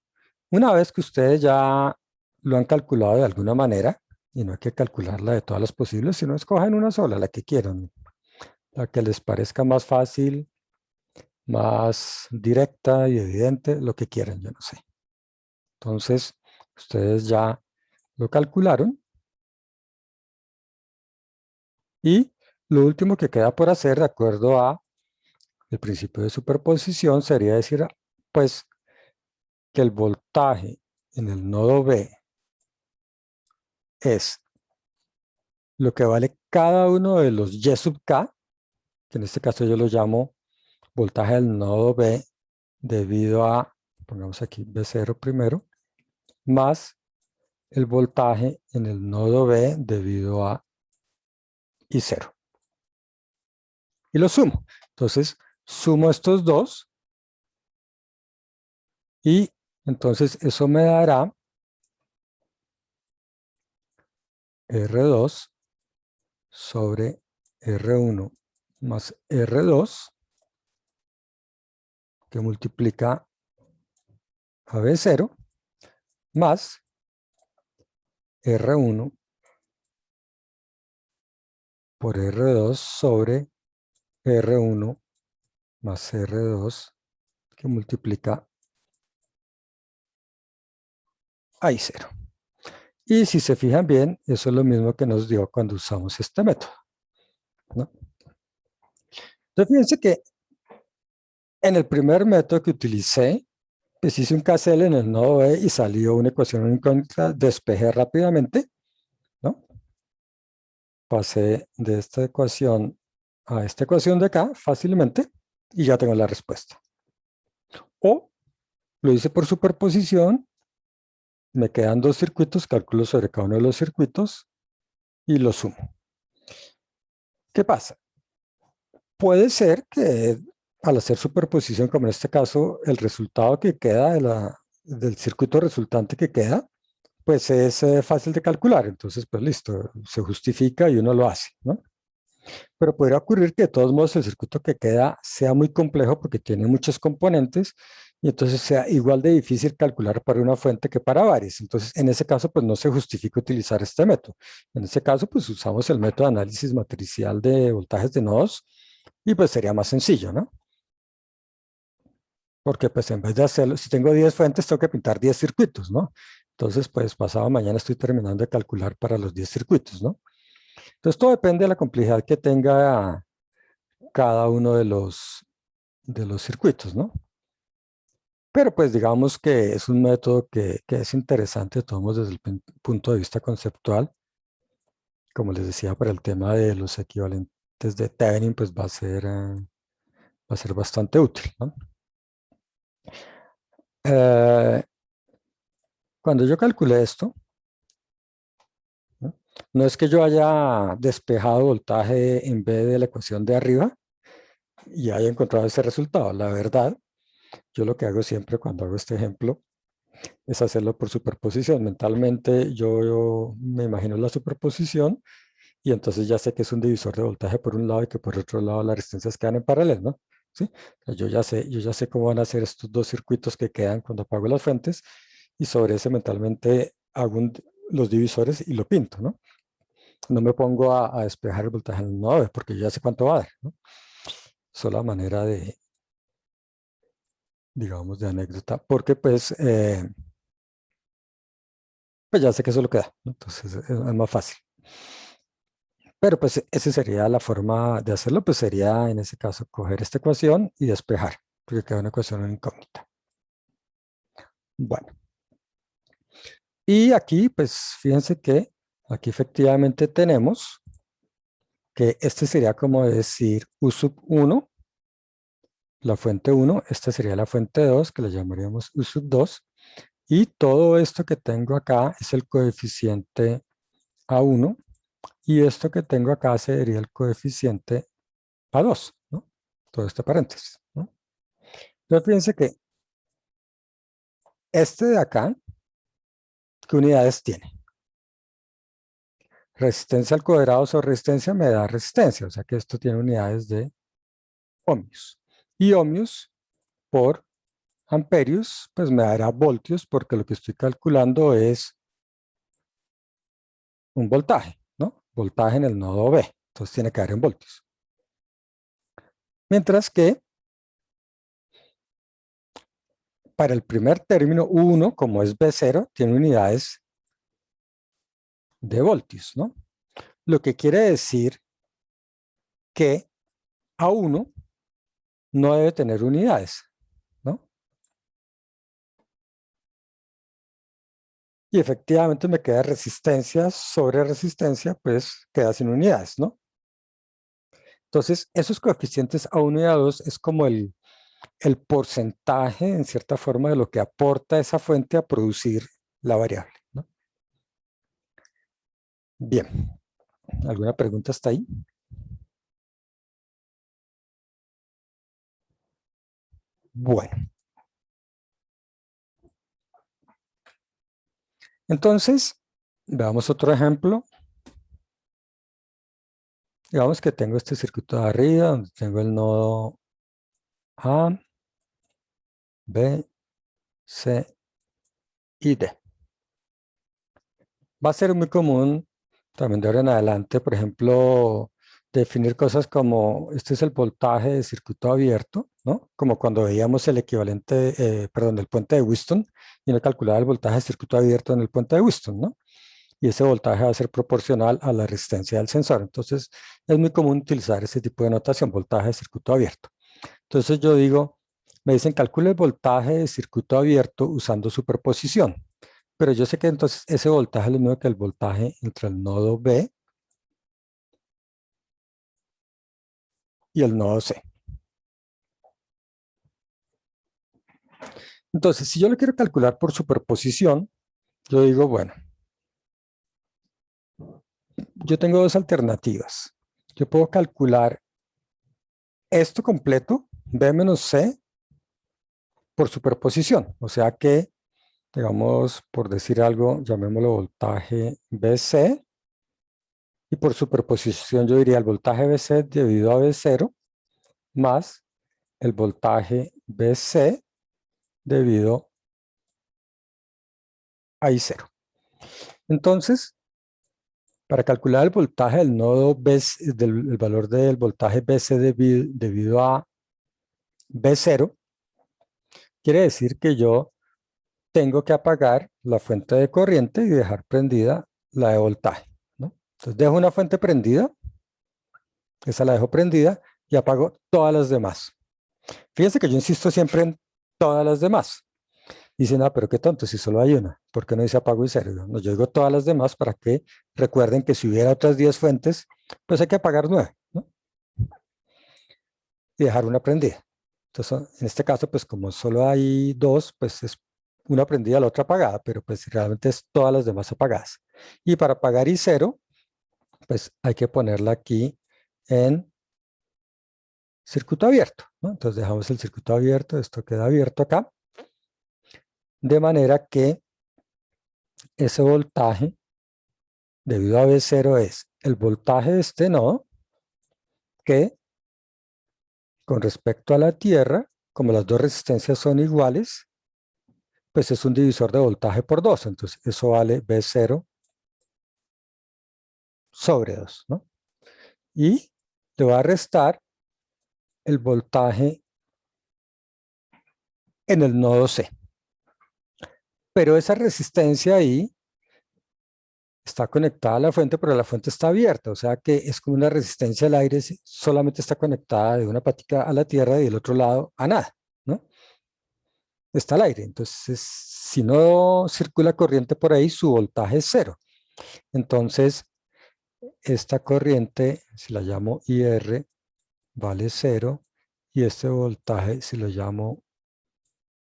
una vez que ustedes ya lo han calculado de alguna manera, y no hay que calcularla de todas las posibles, sino escojan una sola, la que quieran, la que les parezca más fácil, más directa y evidente, lo que quieran, yo no sé. Entonces, ustedes ya lo calcularon y lo último que queda por hacer, de acuerdo a el principio de superposición, sería decir, pues, que el voltaje en el nodo B es lo que vale cada uno de los Y sub K, que en este caso yo lo llamo voltaje del nodo B debido a, pongamos aquí B0 primero, más el voltaje en el nodo B debido a I0. Y lo sumo. Entonces, sumo estos dos y entonces eso me dará R2 sobre R1 más R2 que multiplica a B0 más R1 por R2 sobre R1 más R2 que multiplica a I0. Y si se fijan bien, eso es lo mismo que nos dio cuando usamos este método, ¿no? Entonces fíjense que en el primer método que utilicé, pues hice un KCL en el nodo B y salió una ecuación incógnita, despejé rápidamente, ¿no? Pasé de esta ecuación a esta ecuación de acá fácilmente y ya tengo la respuesta. O lo hice por superposición, me quedan dos circuitos, calculo sobre cada uno de los circuitos y lo sumo. ¿Qué pasa? Puede ser que al hacer superposición, como en este caso, el resultado que queda del circuito resultante que queda, pues es fácil de calcular. Entonces, pues listo, se justifica y uno lo hace, ¿no? Pero podría ocurrir que de todos modos el circuito que queda sea muy complejo porque tiene muchos componentes y entonces sea igual de difícil calcular para una fuente que para varias. Entonces, en ese caso, pues no se justifica utilizar este método. En ese caso, pues usamos el método de análisis matricial de voltajes de nodos y pues sería más sencillo, ¿no? Porque pues en vez de hacerlo, si tengo 10 fuentes, tengo que pintar 10 circuitos, ¿no? Entonces, pues pasado mañana estoy terminando de calcular para los 10 circuitos, ¿no? Entonces, todo depende de la complejidad que tenga cada uno de los circuitos, ¿no? Pero pues digamos que es un método que es interesante, todos desde el punto de vista conceptual. Como les decía, para el tema de los equivalentes de Thevenin, pues va a ser bastante útil, ¿no? Cuando yo calculé esto, ¿no? No es que yo haya despejado voltaje en vez de la ecuación de arriba y haya encontrado ese resultado. La verdad, yo lo que hago siempre cuando hago este ejemplo es hacerlo por superposición. Mentalmente yo me imagino la superposición y entonces ya sé que es un divisor de voltaje por un lado y que por otro lado las resistencias quedan en paralelo, ¿no? ¿Sí? Yo ya sé cómo van a ser estos dos circuitos que quedan cuando apago las fuentes y sobre ese mentalmente hago los divisores y lo pinto, ¿no? No me pongo a despejar el voltaje en el nodo porque yo ya sé cuánto va a dar, ¿no? Sola manera de, digamos, de anécdota, porque pues ya sé que eso es lo que da, ¿no? Entonces es más fácil. Pero pues esa sería la forma de hacerlo, pues sería en ese caso coger esta ecuación y despejar. porque queda una ecuación incógnita. Bueno. Y aquí, pues, fíjense que aquí efectivamente tenemos que este sería como decir U sub 1, la fuente 1, esta sería la fuente 2, que la llamaríamos U sub 2, y todo esto que tengo acá es el coeficiente A1, y esto que tengo acá sería el coeficiente A2, ¿no? Todo este paréntesis, ¿no? Entonces fíjense que este de acá, ¿qué unidades tiene? Resistencia al cuadrado sobre resistencia me da resistencia, o sea que esto tiene unidades de ohmios. Y ohmios por amperios, pues me dará voltios, porque lo que estoy calculando es un voltaje, ¿no? Voltaje en el nodo B, entonces tiene que dar en voltios. Mientras que para el primer término, U1, como es B0, tiene unidades de voltios, ¿no? Lo que quiere decir que A1 no debe tener unidades, ¿no? Y efectivamente me queda resistencia sobre resistencia, pues queda sin unidades, ¿no? Entonces, esos coeficientes A1 y A2 es como el porcentaje, en cierta forma, de lo que aporta esa fuente a producir la variable, ¿no? Bien, ¿alguna pregunta hasta ahí? Bueno, entonces, veamos otro ejemplo. Digamos que tengo este circuito de arriba, donde tengo el nodo A, B, C y D. Va a ser muy común también de ahora en adelante, por ejemplo, definir cosas como, este es el voltaje de circuito abierto, ¿no? Como cuando veíamos el equivalente, del puente de Wheatstone, y uno calculaba el voltaje de circuito abierto en el puente de Wheatstone, ¿no? Y ese voltaje va a ser proporcional a la resistencia del sensor. Entonces, es muy común utilizar ese tipo de notación, voltaje de circuito abierto. Entonces yo digo, me dicen calcule el voltaje de circuito abierto usando superposición. Pero yo sé que entonces ese voltaje es lo mismo que el voltaje entre el nodo B y el nodo C. Entonces, si yo lo quiero calcular por superposición, yo digo, bueno, yo tengo dos alternativas. Yo puedo calcular esto completo, B menos C, por superposición. O sea que, digamos, por decir algo, llamémoslo voltaje BC, y por superposición yo diría el voltaje BC debido a B0 más el voltaje BC debido a I0. Entonces, para calcular el voltaje del nodo B, el valor del voltaje BC debido a B0, quiere decir que yo tengo que apagar la fuente de corriente y dejar prendida la de voltaje, ¿no? Entonces dejo una fuente prendida, esa la dejo prendida y apago todas las demás. Fíjense que yo insisto siempre en todas las demás. Dicen, pero qué tonto, si solo hay una, ¿por qué no dice apago y cero? No, yo digo todas las demás para que recuerden que si hubiera otras 10 fuentes, pues hay que apagar 9, ¿no? Y dejar una prendida. Entonces, en este caso, pues como solo hay dos, pues es una prendida, la otra apagada, pero pues realmente es todas las demás apagadas. Y para apagar y cero, pues hay que ponerla aquí en circuito abierto, ¿no? Entonces dejamos el circuito abierto, esto queda abierto acá, de manera que ese voltaje debido a B0 es el voltaje de este nodo que con respecto a la Tierra, como las dos resistencias son iguales, pues es un divisor de voltaje por 2. Entonces eso vale B0 sobre 2, ¿no? Y le voy a restar el voltaje en el nodo C. Pero esa resistencia ahí está conectada a la fuente, pero la fuente está abierta, o sea que es como una resistencia al aire, solamente está conectada de una patica a la Tierra y del otro lado a nada, está al aire. Entonces, si no circula corriente por ahí, su voltaje es 0. Entonces, esta corriente, si la llamo IR, vale 0. Y este voltaje, si lo llamo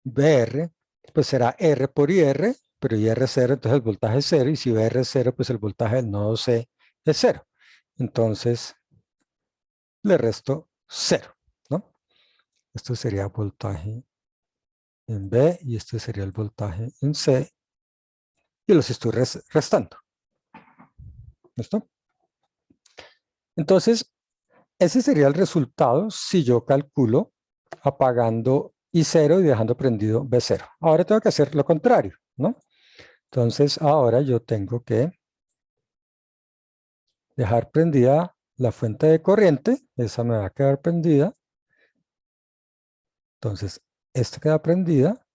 VR, pues será R por IR, pero IR es 0, entonces el voltaje es 0. Y si VR es 0, pues el voltaje del nodo C es 0. Entonces, le resto 0, ¿no? Esto sería voltaje en B y este sería el voltaje en C. Y los estoy restando. ¿Listo? Entonces, ese sería el resultado si yo calculo apagando I0 y dejando prendido B0. Ahora tengo que hacer lo contrario, ¿no? Entonces, ahora yo tengo que dejar prendida la fuente de corriente. Esa me va a quedar prendida. Entonces, esta queda prendida.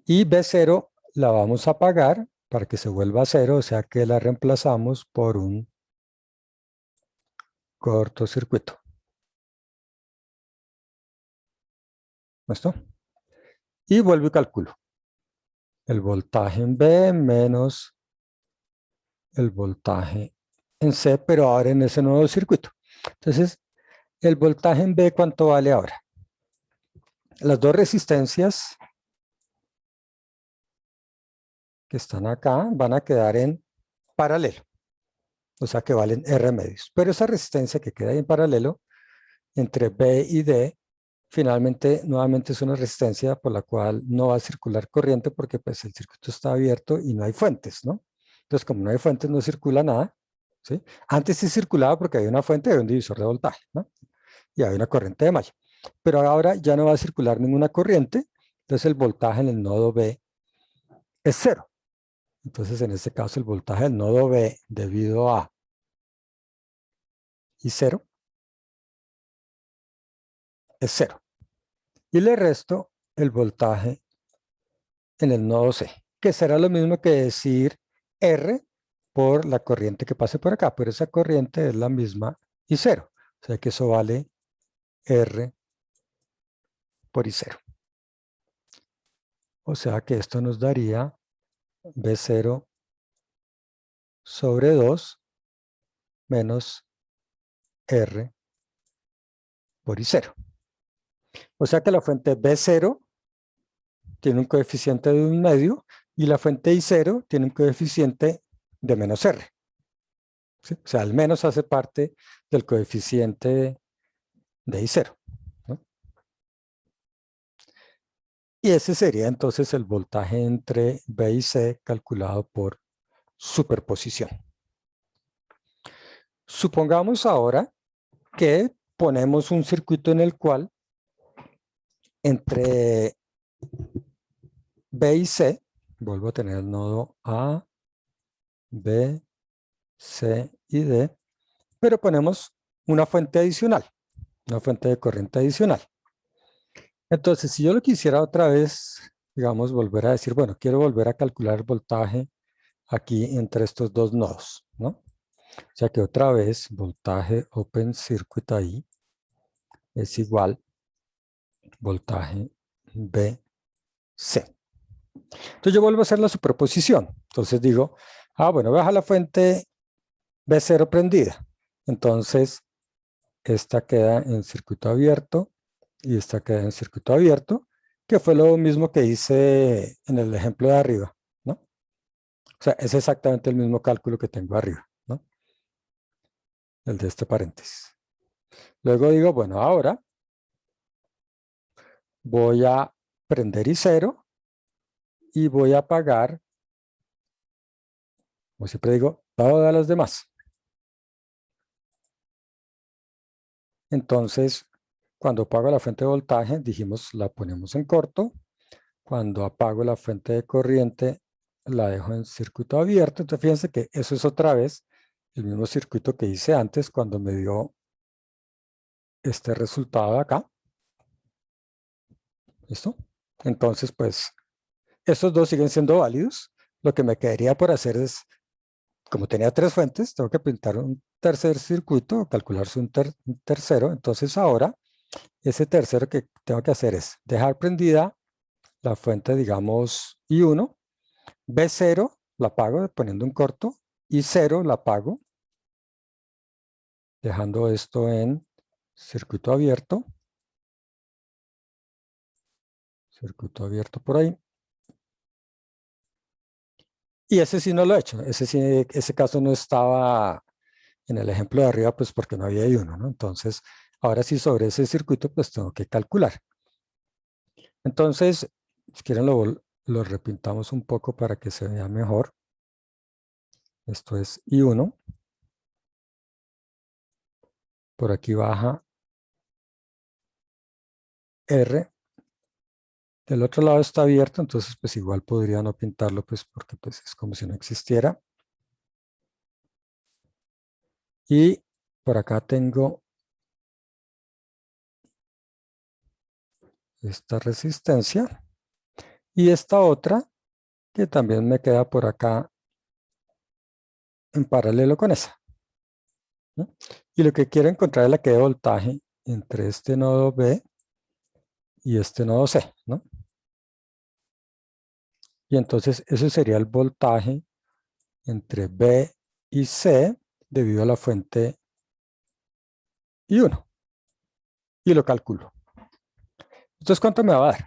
Y B0 la vamos a apagar para que se vuelva a 0, o sea que la reemplazamos por un cortocircuito. ¿Listo? Y vuelvo y calculo. El voltaje en B menos el voltaje en C, pero ahora en ese nuevo circuito. Entonces, el voltaje en B, ¿cuánto vale ahora? Las dos resistencias que están acá van a quedar en paralelo, o sea que valen R medios. Pero esa resistencia que queda ahí en paralelo entre B y D, finalmente nuevamente es una resistencia por la cual no va a circular corriente porque pues el circuito está abierto y no hay fuentes, ¿no? Entonces, como no hay fuentes, no circula nada, ¿sí? Antes sí circulaba porque había una fuente y un divisor de voltaje, ¿no? Y había una corriente de malla. Pero ahora ya no va a circular ninguna corriente, entonces el voltaje en el nodo B es 0. Entonces, en este caso, el voltaje del nodo B debido a I0 es 0. Y le resto el voltaje en el nodo C, que será lo mismo que decir R por la corriente que pase por acá, pero esa corriente es la misma I0. O sea que eso vale R por I0. O sea que esto nos daría B0 sobre 2 menos R por I0. O sea que la fuente B0 tiene un coeficiente de 1,5 y la fuente I0 tiene un coeficiente de menos R. ¿Sí? O sea, al menos hace parte del coeficiente de I0. ¿No? Y ese sería entonces el voltaje entre B y C calculado por superposición. Supongamos ahora que ponemos un circuito en el cual entre B y C, vuelvo a tener el nodo A, B, C y D, pero ponemos una fuente adicional, una fuente de corriente adicional. Entonces, si yo lo quisiera otra vez, digamos, volver a decir, bueno, quiero volver a calcular el voltaje aquí entre estos dos nodos, ¿no? O sea que otra vez, voltaje open circuit ahí es igual voltaje BC. Entonces yo vuelvo a hacer la superposición. Entonces digo, bueno, voy a dejar la fuente B0 prendida. Entonces, esta queda en circuito abierto y esta queda en circuito abierto, que fue lo mismo que hice en el ejemplo de arriba, ¿no? O sea, es exactamente el mismo cálculo que tengo arriba, ¿no? El de este paréntesis. Luego digo, bueno, ahora voy a prender I0 y voy a apagar, como siempre digo, todas las demás. Entonces, cuando apago la fuente de voltaje, dijimos, la ponemos en corto. Cuando apago la fuente de corriente, la dejo en circuito abierto. Entonces, fíjense que eso es otra vez el mismo circuito que hice antes cuando me dio este resultado de acá. ¿Listo? Entonces, pues, estos dos siguen siendo válidos. Lo que me quedaría por hacer es, como tenía tres fuentes, tengo que pintar un tercer circuito, calcularse un tercero. Entonces, ahora, ese tercero que tengo que hacer es dejar prendida la fuente, digamos, I1, B0 la apago poniendo un corto, I0 la apago, dejando esto en circuito abierto por ahí. Y ese sí no lo he hecho, ese caso no estaba en el ejemplo de arriba, pues porque no había I1, ¿no? Entonces, ahora sí sobre ese circuito, pues tengo que calcular. Entonces, si quieren lo repintamos un poco para que se vea mejor. Esto es I1. Por aquí baja R. Del otro lado está abierto, entonces pues igual podría no pintarlo, pues porque pues es como si no existiera. Y por acá tengo esta resistencia y esta otra que también me queda por acá en paralelo con esa, ¿no? Y lo que quiero encontrar es la que de voltaje entre este nodo B y este nodo C, ¿no? Y entonces eso sería el voltaje entre B y C debido a la fuente I1. Y lo calculo. Entonces, ¿cuánto me va a dar?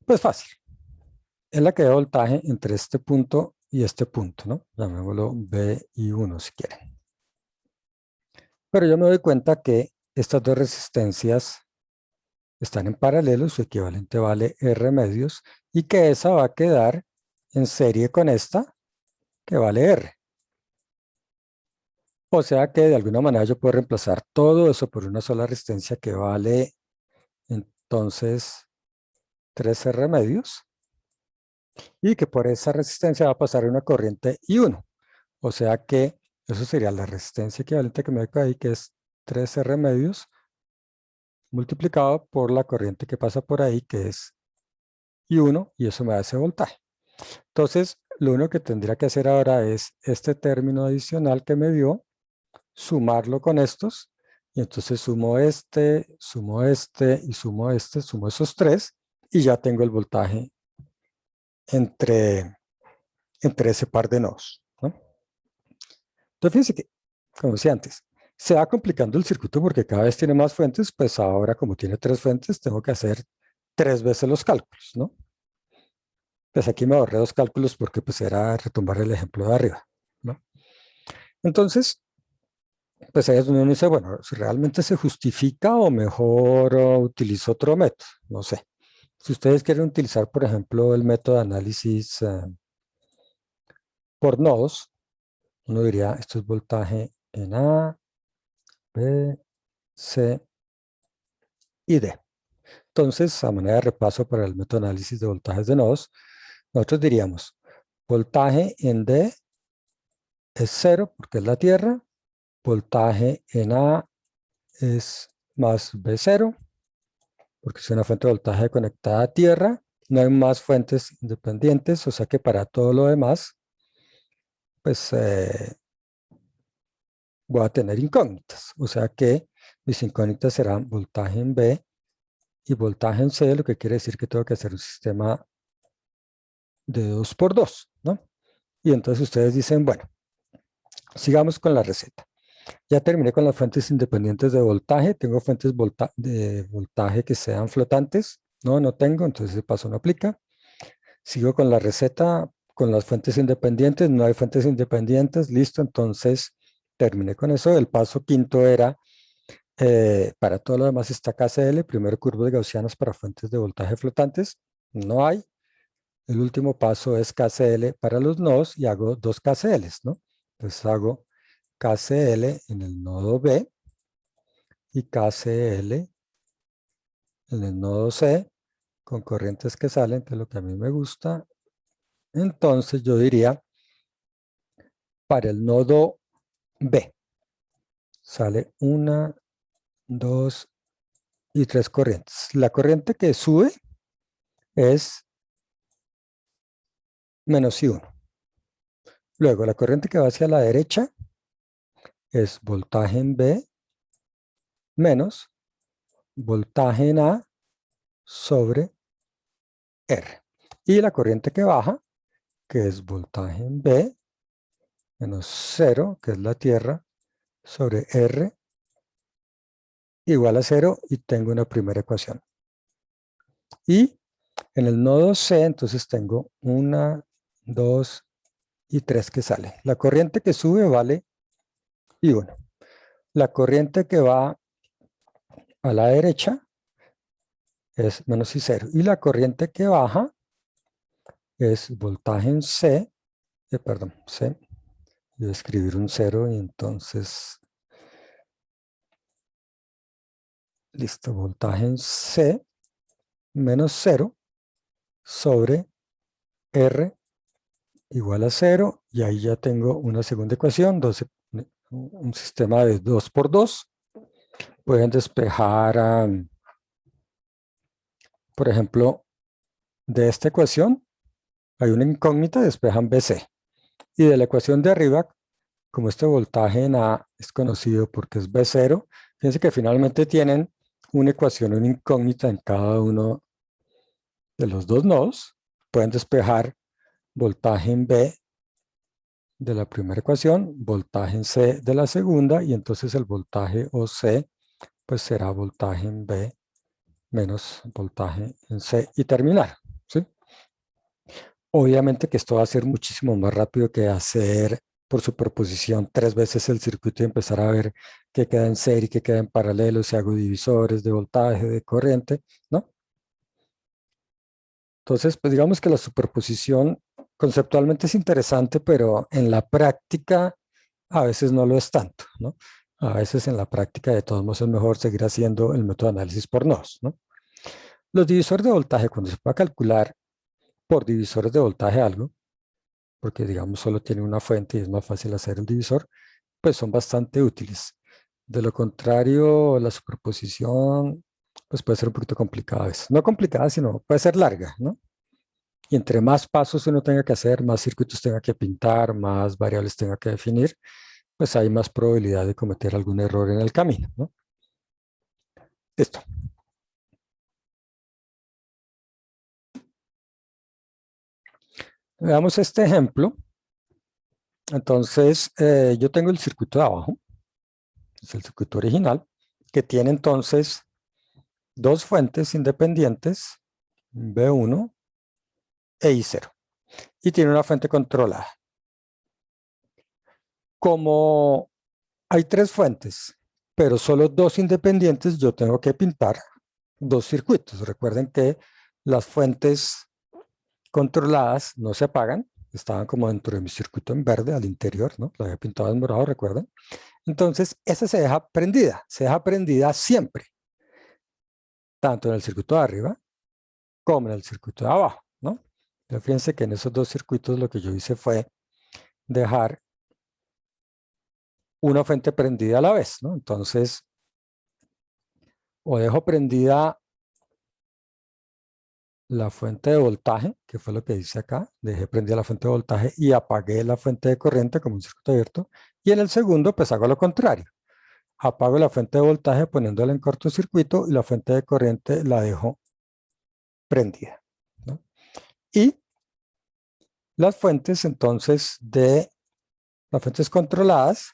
Pues fácil. Es la que da voltaje entre este punto y este punto, ¿no? Llamémoslo BI1 si quieren. Pero yo me doy cuenta que estas dos resistencias están en paralelo, su equivalente vale R medios, y que esa va a quedar en serie con esta, que vale R. O sea que de alguna manera yo puedo reemplazar todo eso por una sola resistencia que vale entonces 3R medios, y que por esa resistencia va a pasar una corriente I1. O sea que eso sería la resistencia equivalente que me doy ahí, que es 3R medios, multiplicado por la corriente que pasa por ahí, que es I1, y eso me da ese voltaje. Entonces, lo único que tendría que hacer ahora es este término adicional que me dio, sumarlo con estos, y entonces sumo este y sumo este, sumo esos tres, y ya tengo el voltaje entre ese par de nodos, ¿no? Entonces, fíjense que, como decía antes, se va complicando el circuito porque cada vez tiene más fuentes, pues ahora como tiene tres fuentes, tengo que hacer 3 veces los cálculos, ¿no? Pues aquí me ahorré 2 cálculos porque pues era retomar el ejemplo de arriba, ¿no? Entonces, pues ahí es donde uno dice, bueno, si realmente se justifica o mejor utilizo otro método, no sé. Si ustedes quieren utilizar, por ejemplo, el método de análisis por nodos, uno diría, esto es voltaje en A, B, C y D. Entonces, a manera de repaso para el método de análisis de voltajes de nodos, nosotros diríamos, voltaje en D es 0 porque es la tierra, voltaje en A es más B0, porque es una fuente de voltaje conectada a tierra, no hay más fuentes independientes, o sea que para todo lo demás, pues voy a tener incógnitas, o sea que mis incógnitas serán voltaje en B y voltaje en C, lo que quiere decir que tengo que hacer un sistema de 2 por 2, ¿no? Y entonces ustedes dicen, bueno, sigamos con la receta. Ya terminé con las fuentes independientes de voltaje. Tengo fuentes de voltaje que sean flotantes. No, no tengo, entonces ese paso no aplica. Sigo con la receta, con las fuentes independientes. No hay fuentes independientes. Listo, entonces terminé con eso. El paso quinto era, para todo lo demás está KCL, primero curvas gaussianas para fuentes de voltaje flotantes. No hay. El último paso es KCL para los nodos y hago 2 KCLs, ¿no? Entonces hago KCL en el nodo B y KCL en el nodo C con corrientes que salen, que es lo que a mí me gusta. Entonces yo diría, para el nodo B, sale 1, 2 y 3 corrientes. La corriente que sube es menos I1. Luego, la corriente que va hacia la derecha es voltaje en B menos voltaje en A sobre R. Y la corriente que baja, que es voltaje en B, menos 0, que es la tierra, sobre R, igual a 0, y tengo una primera ecuación. Y en el nodo C, entonces tengo 1, 2 y 3 que salen. La corriente que sube vale I1. La corriente que va a la derecha es menos I0. Y la corriente que baja es voltaje en C, perdón, C. Voy a escribir un 0 y entonces, listo, voltaje en C menos 0 sobre R igual a 0, y ahí ya tengo una segunda ecuación, un sistema de 2 por 2. Pueden despejar, por ejemplo, de esta ecuación hay una incógnita, despejan BC. Y de la ecuación de arriba, como este voltaje en A es conocido porque es B0, fíjense que finalmente tienen una ecuación, una incógnita en cada uno de los dos nodos. Pueden despejar voltaje en B de la primera ecuación, voltaje en C de la segunda, y entonces el voltaje OC pues será voltaje en B menos voltaje en C y terminar, ¿sí? Obviamente que esto va a ser muchísimo más rápido que hacer por superposición 3 veces el circuito y empezar a ver qué queda en serie, qué queda en paralelo, si hago divisores de voltaje, de corriente, ¿no? Entonces, pues digamos que la superposición conceptualmente es interesante, pero en la práctica a veces no lo es tanto, ¿no? A veces en la práctica de todos modos es mejor seguir haciendo el método de análisis por nodos, ¿no? Los divisores de voltaje, cuando se pueda calcular por divisores de voltaje algo, porque digamos solo tiene una fuente y es más fácil hacer el divisor, pues son bastante útiles. De lo contrario, la superposición pues puede ser un poquito complicada a veces. No complicada, sino puede ser larga, ¿no? Y entre más pasos uno tenga que hacer, más circuitos tenga que pintar, más variables tenga que definir, pues hay más probabilidad de cometer algún error en el camino, ¿no? Listo. Veamos este ejemplo. Entonces, yo tengo el circuito de abajo, es el circuito original, que tiene entonces dos fuentes independientes, B1 e I0, y tiene una fuente controlada. Como hay tres fuentes, pero solo dos independientes, yo tengo que pintar dos circuitos. Recuerden que las fuentes controladas no se apagan, estaban como dentro de mi circuito en verde al interior, ¿no? Lo había pintado en morado, recuerden. Entonces, esa se deja prendida siempre, tanto en el circuito de arriba como en el circuito de abajo, ¿no? Pero fíjense que en esos dos circuitos lo que yo hice fue dejar una fuente prendida a la vez, ¿no? Entonces, o dejo prendida la fuente de voltaje, que fue lo que hice acá, dejé prendida la fuente de voltaje y apagué la fuente de corriente como un circuito abierto, y en el segundo pues hago lo contrario, apago la fuente de voltaje poniéndola en cortocircuito y la fuente de corriente la dejo prendida, ¿no? Y las fuentes entonces las fuentes controladas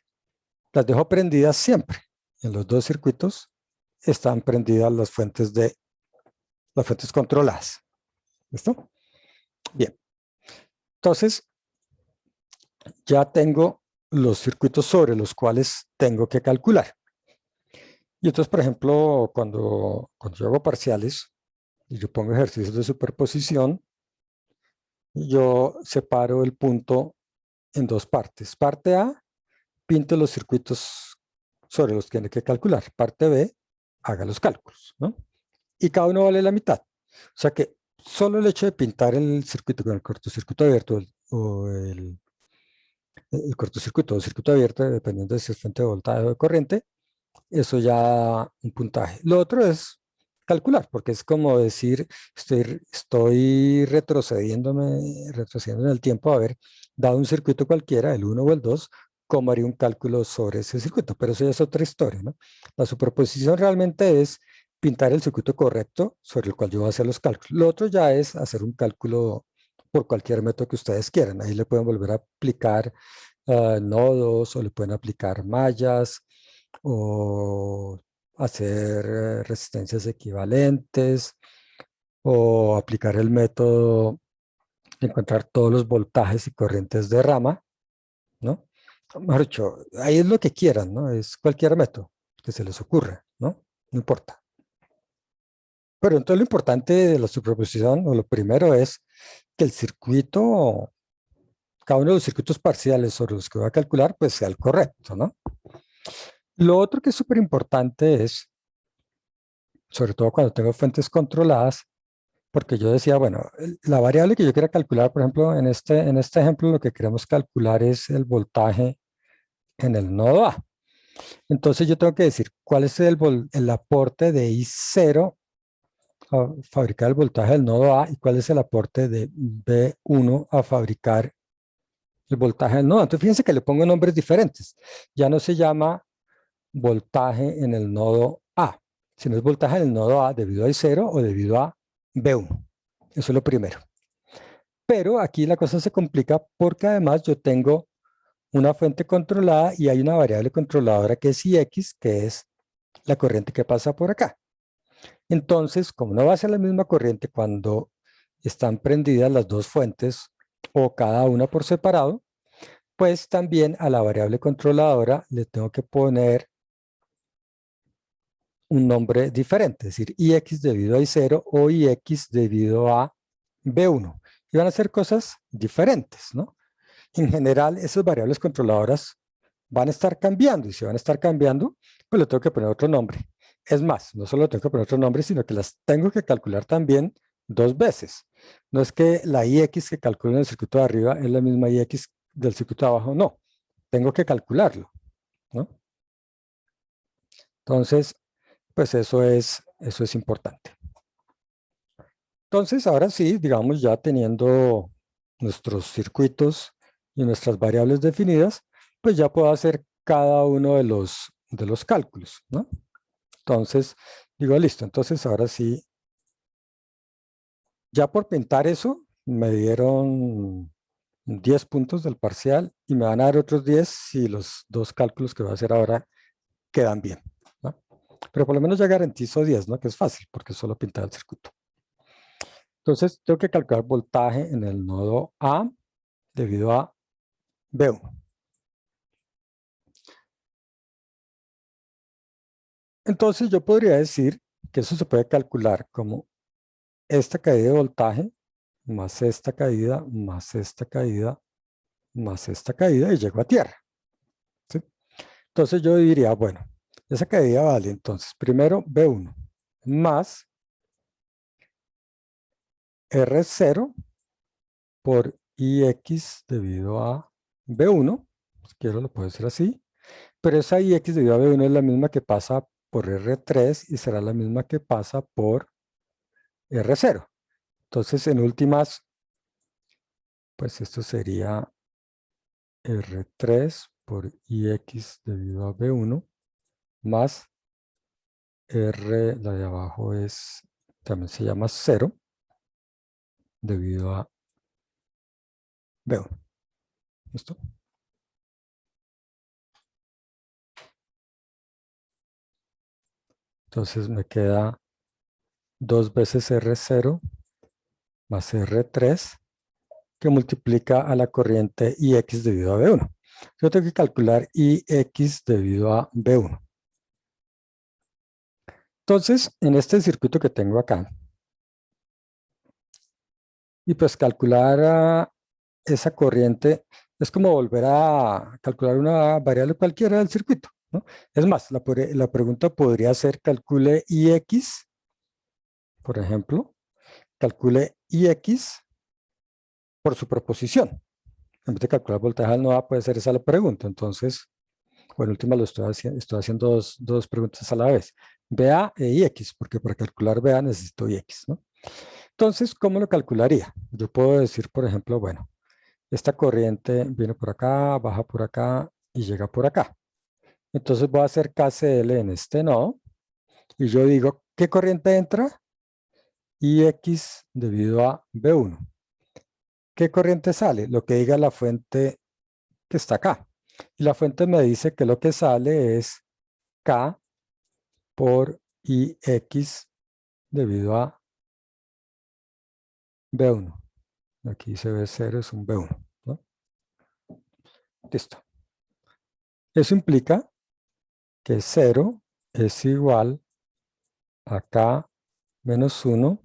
las dejo prendidas siempre. En los dos circuitos están prendidas las fuentes controladas. ¿Listo? Bien. Entonces, ya tengo los circuitos sobre los cuales tengo que calcular. Y entonces, por ejemplo, cuando yo hago parciales y yo pongo ejercicios de superposición, yo separo el punto en dos partes. Parte A, pinte los circuitos sobre los que tiene que calcular. Parte B, haga los cálculos, ¿no? Y cada uno vale la mitad. O sea que solo el hecho de pintar el circuito con el cortocircuito abierto o el cortocircuito o circuito abierto, dependiendo de si es fuente de voltaje o de corriente, eso ya un puntaje. Lo otro es calcular, porque es como decir, estoy retrocediendo en el tiempo a haber dado un circuito cualquiera, el 1 o el 2, cómo haría un cálculo sobre ese circuito, pero eso ya es otra historia, ¿no? La superposición realmente es pintar el circuito correcto sobre el cual yo voy a hacer los cálculos. Lo otro ya es hacer un cálculo por cualquier método que ustedes quieran. Ahí le pueden volver a aplicar nodos, o le pueden aplicar mallas, o hacer resistencias equivalentes, o aplicar el método de encontrar todos los voltajes y corrientes de rama, ¿no? Mejor dicho, ahí es lo que quieran, ¿no? Es cualquier método que se les ocurra, ¿no? No importa. Pero entonces lo importante de la superposición, o lo primero es que el circuito, cada uno de los circuitos parciales sobre los que voy a calcular, pues sea el correcto, ¿no? Lo otro que es súper importante es, sobre todo cuando tengo fuentes controladas, porque yo decía, bueno, la variable que yo quiera calcular, por ejemplo, en este ejemplo, lo que queremos calcular es el voltaje en el nodo A. Entonces yo tengo que decir cuál es el aporte de I0 a fabricar el voltaje del nodo A y cuál es el aporte de B1 a fabricar el voltaje del nodo A. Entonces fíjense que le pongo nombres diferentes. Ya no se llama voltaje en el nodo A, sino es voltaje en el nodo A debido a I0 o debido a B1. Eso es lo primero. Pero aquí la cosa se complica porque además yo tengo una fuente controlada y hay una variable controladora que es Ix, que es la corriente que pasa por acá. Entonces, como no va a ser la misma corriente cuando están prendidas las dos fuentes o cada una por separado, pues también a la variable controladora le tengo que poner un nombre diferente, es decir, Ix debido a I0 o Ix debido a B1. Y van a ser cosas diferentes, ¿no? En general, esas variables controladoras van a estar cambiando, y si van a estar cambiando, pues le tengo que poner otro nombre. Es más, no solo tengo que poner otro nombre, sino que las tengo que calcular también dos veces. No es que la Ix que calculo en el circuito de arriba es la misma Ix del circuito de abajo, no. Tengo que calcularlo, ¿no? Entonces, pues eso es importante. Entonces, ahora sí, digamos, ya teniendo nuestros circuitos y nuestras variables definidas, pues ya puedo hacer cada uno de los cálculos, ¿no? Entonces, digo, listo, entonces ahora sí, ya por pintar eso, me dieron 10 puntos del parcial y me van a dar otros 10 si los dos cálculos que voy a hacer ahora quedan bien, ¿no? Pero por lo menos ya garantizo 10, ¿no? Que es fácil, porque es solo pintar el circuito. Entonces, tengo que calcular voltaje en el nodo A debido a B1. Entonces, yo podría decir que eso se puede calcular como esta caída de voltaje más esta caída, más esta caída, más esta caída y llego a tierra, ¿sí? Entonces, yo diría, bueno, esa caída vale entonces, primero B1 más R0 por IX debido a B1, si quiero lo puedo decir así, pero esa IX debido a B1 es la misma que pasa por R3 y será la misma que pasa por R0. Entonces, en últimas, pues esto sería R3 por IX debido a B1 más R, la de abajo también se llama 0 debido a B1. ¿Listo? Entonces me queda 2 veces R0 más R3 que multiplica a la corriente IX debido a B1. Yo tengo que calcular IX debido a B1. Entonces, en este circuito que tengo acá, y pues calcular esa corriente es como volver a calcular una variable cualquiera del circuito, ¿no? Es más, la pregunta podría ser calcule IX, por ejemplo, calcule IX por superposición. En vez de calcular voltaje al nodo A, puede ser esa la pregunta. Entonces, bueno, última estoy haciendo dos preguntas a la vez. BA e IX, porque para calcular BA necesito IX, ¿no? Entonces, ¿cómo lo calcularía? Yo puedo decir, por ejemplo, bueno, esta corriente viene por acá, baja por acá y llega por acá. Entonces voy a hacer KCL en este nodo y yo digo, ¿qué corriente entra? IX debido a B1. ¿Qué corriente sale? Lo que diga la fuente que está acá. Y la fuente me dice que lo que sale es K por IX debido a B1. Aquí se ve 0, es un B1, ¿no? Listo. Eso implica que 0 es igual a K menos 1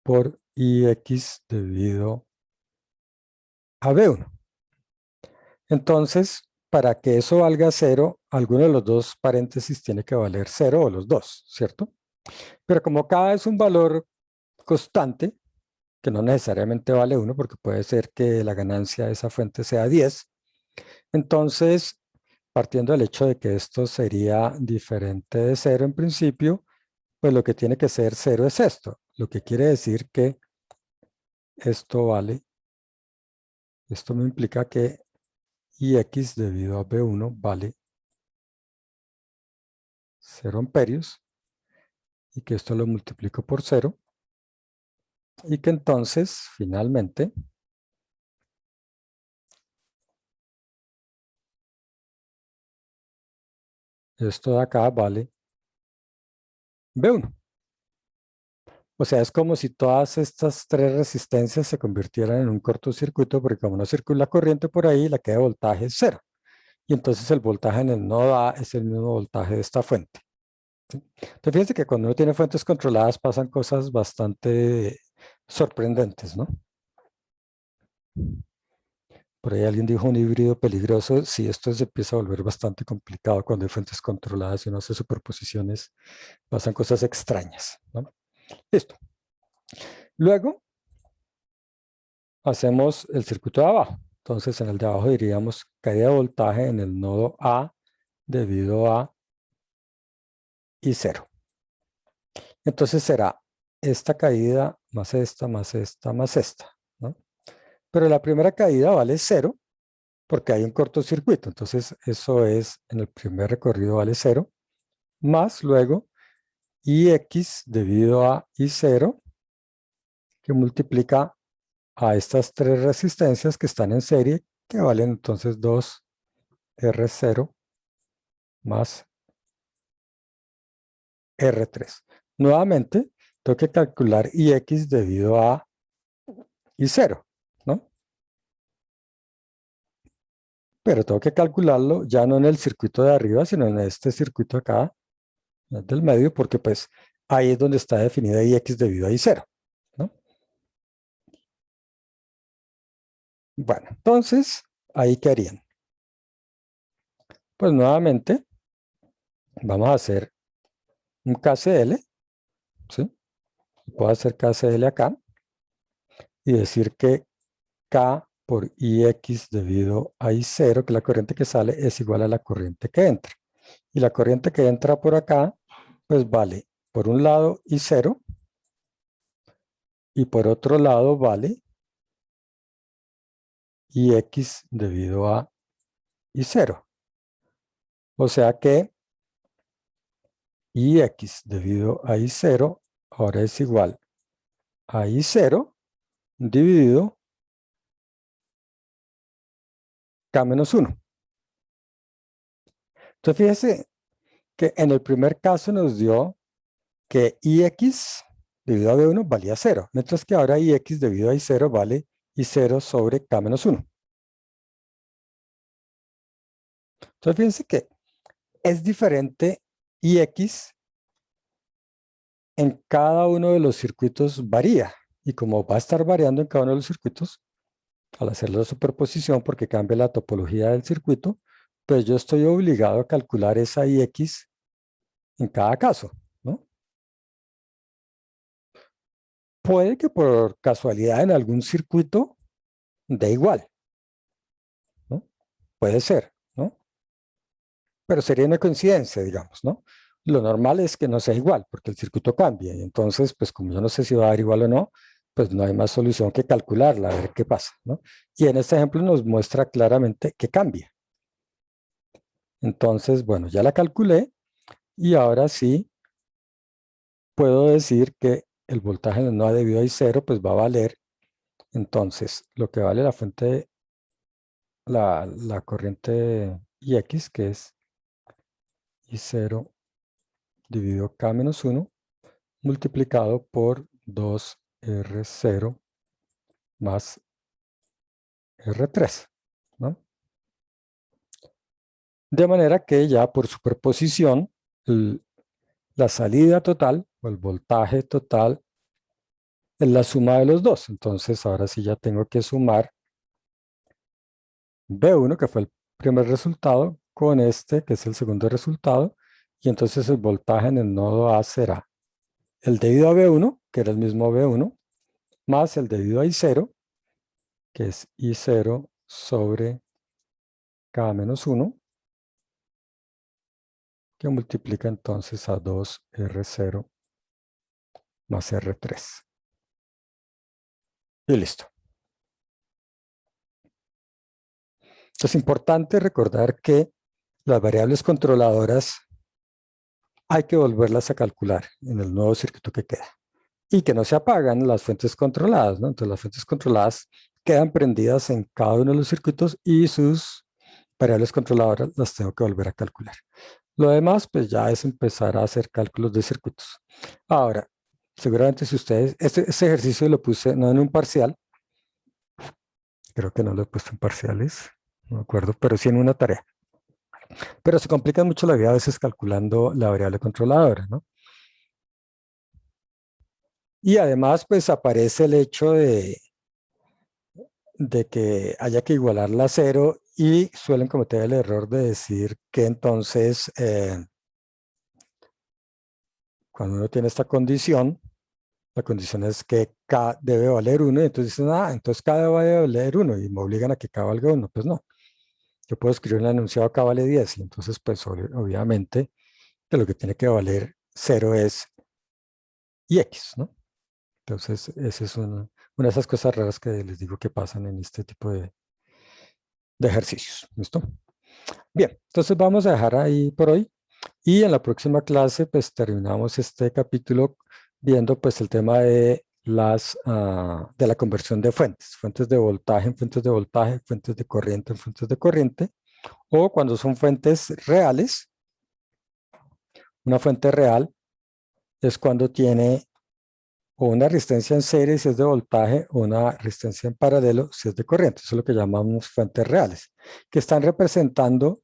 por IX debido a B1. Entonces, para que eso valga 0, alguno de los dos paréntesis tiene que valer 0 o los dos, ¿cierto? Pero como K es un valor constante, que no necesariamente vale 1, porque puede ser que la ganancia de esa fuente sea 10, entonces, partiendo del hecho de que esto sería diferente de 0 en principio, pues lo que tiene que ser 0 es esto, lo que quiere decir que esto vale, esto me implica que IX debido a B1 vale 0 amperios y que esto lo multiplico por 0 y que entonces, finalmente, esto de acá vale B1. O sea, es como si todas estas tres resistencias se convirtieran en un cortocircuito, porque como no circula corriente por ahí, la que de voltaje es 0. Y entonces el voltaje en el nodo A es el mismo voltaje de esta fuente. ¿Sí? Entonces fíjense que cuando uno tiene fuentes controladas pasan cosas bastante sorprendentes, ¿no? Por ahí alguien dijo un híbrido peligroso. Sí, esto se empieza a volver bastante complicado cuando hay fuentes controladas y uno hace superposiciones, pasan cosas extrañas, ¿no? Listo. Luego hacemos el circuito de abajo. Entonces en el de abajo diríamos caída de voltaje en el nodo A debido a I0. Entonces será esta caída más esta, más esta, más esta, ¿no? Pero la primera caída vale 0 porque hay un cortocircuito. Entonces eso es, en el primer recorrido vale 0, más luego IX debido a I0, que multiplica a estas tres resistencias que están en serie, que valen entonces 2R0 más R3. Nuevamente, tengo que calcular IX debido a I0, ¿no? Pero tengo que calcularlo ya no en el circuito de arriba, sino en este circuito acá, del medio, porque pues ahí es donde está definida IX debido a I0, ¿no? Bueno, entonces, ¿ahí qué harían? Pues nuevamente, vamos a hacer un KCL, ¿sí? Puedo hacer KCL acá y decir que K por IX debido a I0, que la corriente que sale es igual a la corriente que entra. Y la corriente que entra por acá, pues vale, por un lado I0 y por otro lado vale IX debido a I0. O sea que IX debido a I0 ahora es igual a I0 dividido K menos 1. Entonces fíjese que en el primer caso nos dio que IX debido a B1 valía 0, mientras que ahora IX debido a I0 vale I0 sobre K menos 1. Entonces fíjense que es diferente IX en cada uno de los circuitos varía. Y como va a estar variando en cada uno de los circuitos, al hacer la superposición porque cambia la topología del circuito, pues yo estoy obligado a calcular esa IX en cada caso, ¿no? Puede que por casualidad en algún circuito dé igual, ¿no? Puede ser, ¿no? Pero sería una coincidencia, digamos, ¿no? Lo normal es que no sea igual, porque el circuito cambia. Y entonces, pues como yo no sé si va a dar igual o no, pues no hay más solución que calcularla, a ver qué pasa, ¿no? Y en este ejemplo nos muestra claramente que cambia. Entonces, bueno, ya la calculé y ahora sí puedo decir que el voltaje en el nodo debido a I0 pues va a valer, entonces, lo que vale la fuente, la corriente IX, que es I0 dividido K menos 1, multiplicado por 2R0 más R3, ¿no? De manera que ya por superposición, la salida total o el voltaje total es la suma de los dos. Entonces ahora sí ya tengo que sumar B1, que fue el primer resultado, con este, que es el segundo resultado. Y entonces el voltaje en el nodo A será el debido a B1, que era el mismo B1, más el debido a I0, que es I0 sobre K menos 1, que multiplica entonces a 2R0 más R3. Y listo. Es importante recordar que las variables controladoras hay que volverlas a calcular en el nuevo circuito que queda. Y que no se apagan las fuentes controladas, ¿no? Entonces las fuentes controladas quedan prendidas en cada uno de los circuitos y sus variables controladoras las tengo que volver a calcular. Lo demás, pues ya es empezar a hacer cálculos de circuitos. Ahora, seguramente si ustedes, este ejercicio lo puse no en un parcial, creo que no lo he puesto en parciales, no me acuerdo, pero sí en una tarea. Pero se complica mucho la vida a veces calculando la variable controladora, ¿no? Y además, pues aparece el hecho de que haya que igualarla a cero y suelen cometer el error de decir que entonces, cuando uno tiene esta condición, la condición es que K debe valer 1 y entonces dicen, entonces K debe valer 1 y me obligan a que K valga 1. Pues no, yo puedo escribir en el enunciado K vale 10 y entonces pues obviamente que lo que tiene que valer 0 es IX, ¿no? Entonces, esa es una de esas cosas raras que les digo que pasan en este tipo de ejercicios. ¿Listo? Bien, entonces vamos a dejar ahí por hoy. Y en la próxima clase, pues terminamos este capítulo viendo pues el tema de de la conversión de fuentes. Fuentes de voltaje en fuentes de voltaje, fuentes de corriente en fuentes de corriente. O cuando son fuentes reales, una fuente real es cuando tiene o una resistencia en serie si es de voltaje o una resistencia en paralelo si es de corriente. Eso es lo que llamamos fuentes reales, que están representando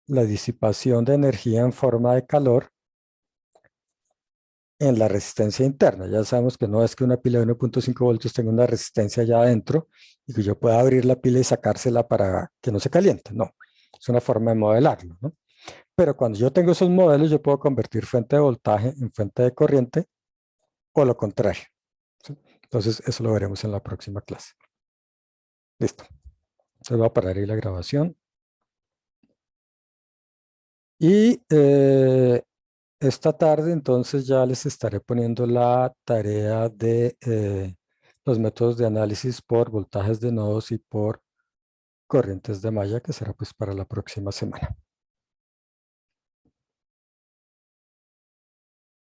la disipación de energía en forma de calor en la resistencia interna. Ya sabemos que no es que una pila de 1.5 voltios tenga una resistencia allá adentro y que yo pueda abrir la pila y sacársela para que no se caliente. No, es una forma de modelarlo, ¿no? Pero cuando yo tengo esos modelos, yo puedo convertir fuente de voltaje en fuente de corriente o lo contrario, ¿sí? Entonces, eso lo veremos en la próxima clase. Listo. Entonces voy a parar ahí la grabación. Y esta tarde entonces ya les estaré poniendo la tarea de los métodos de análisis por voltajes de nodos y por corrientes de malla, que será pues para la próxima semana.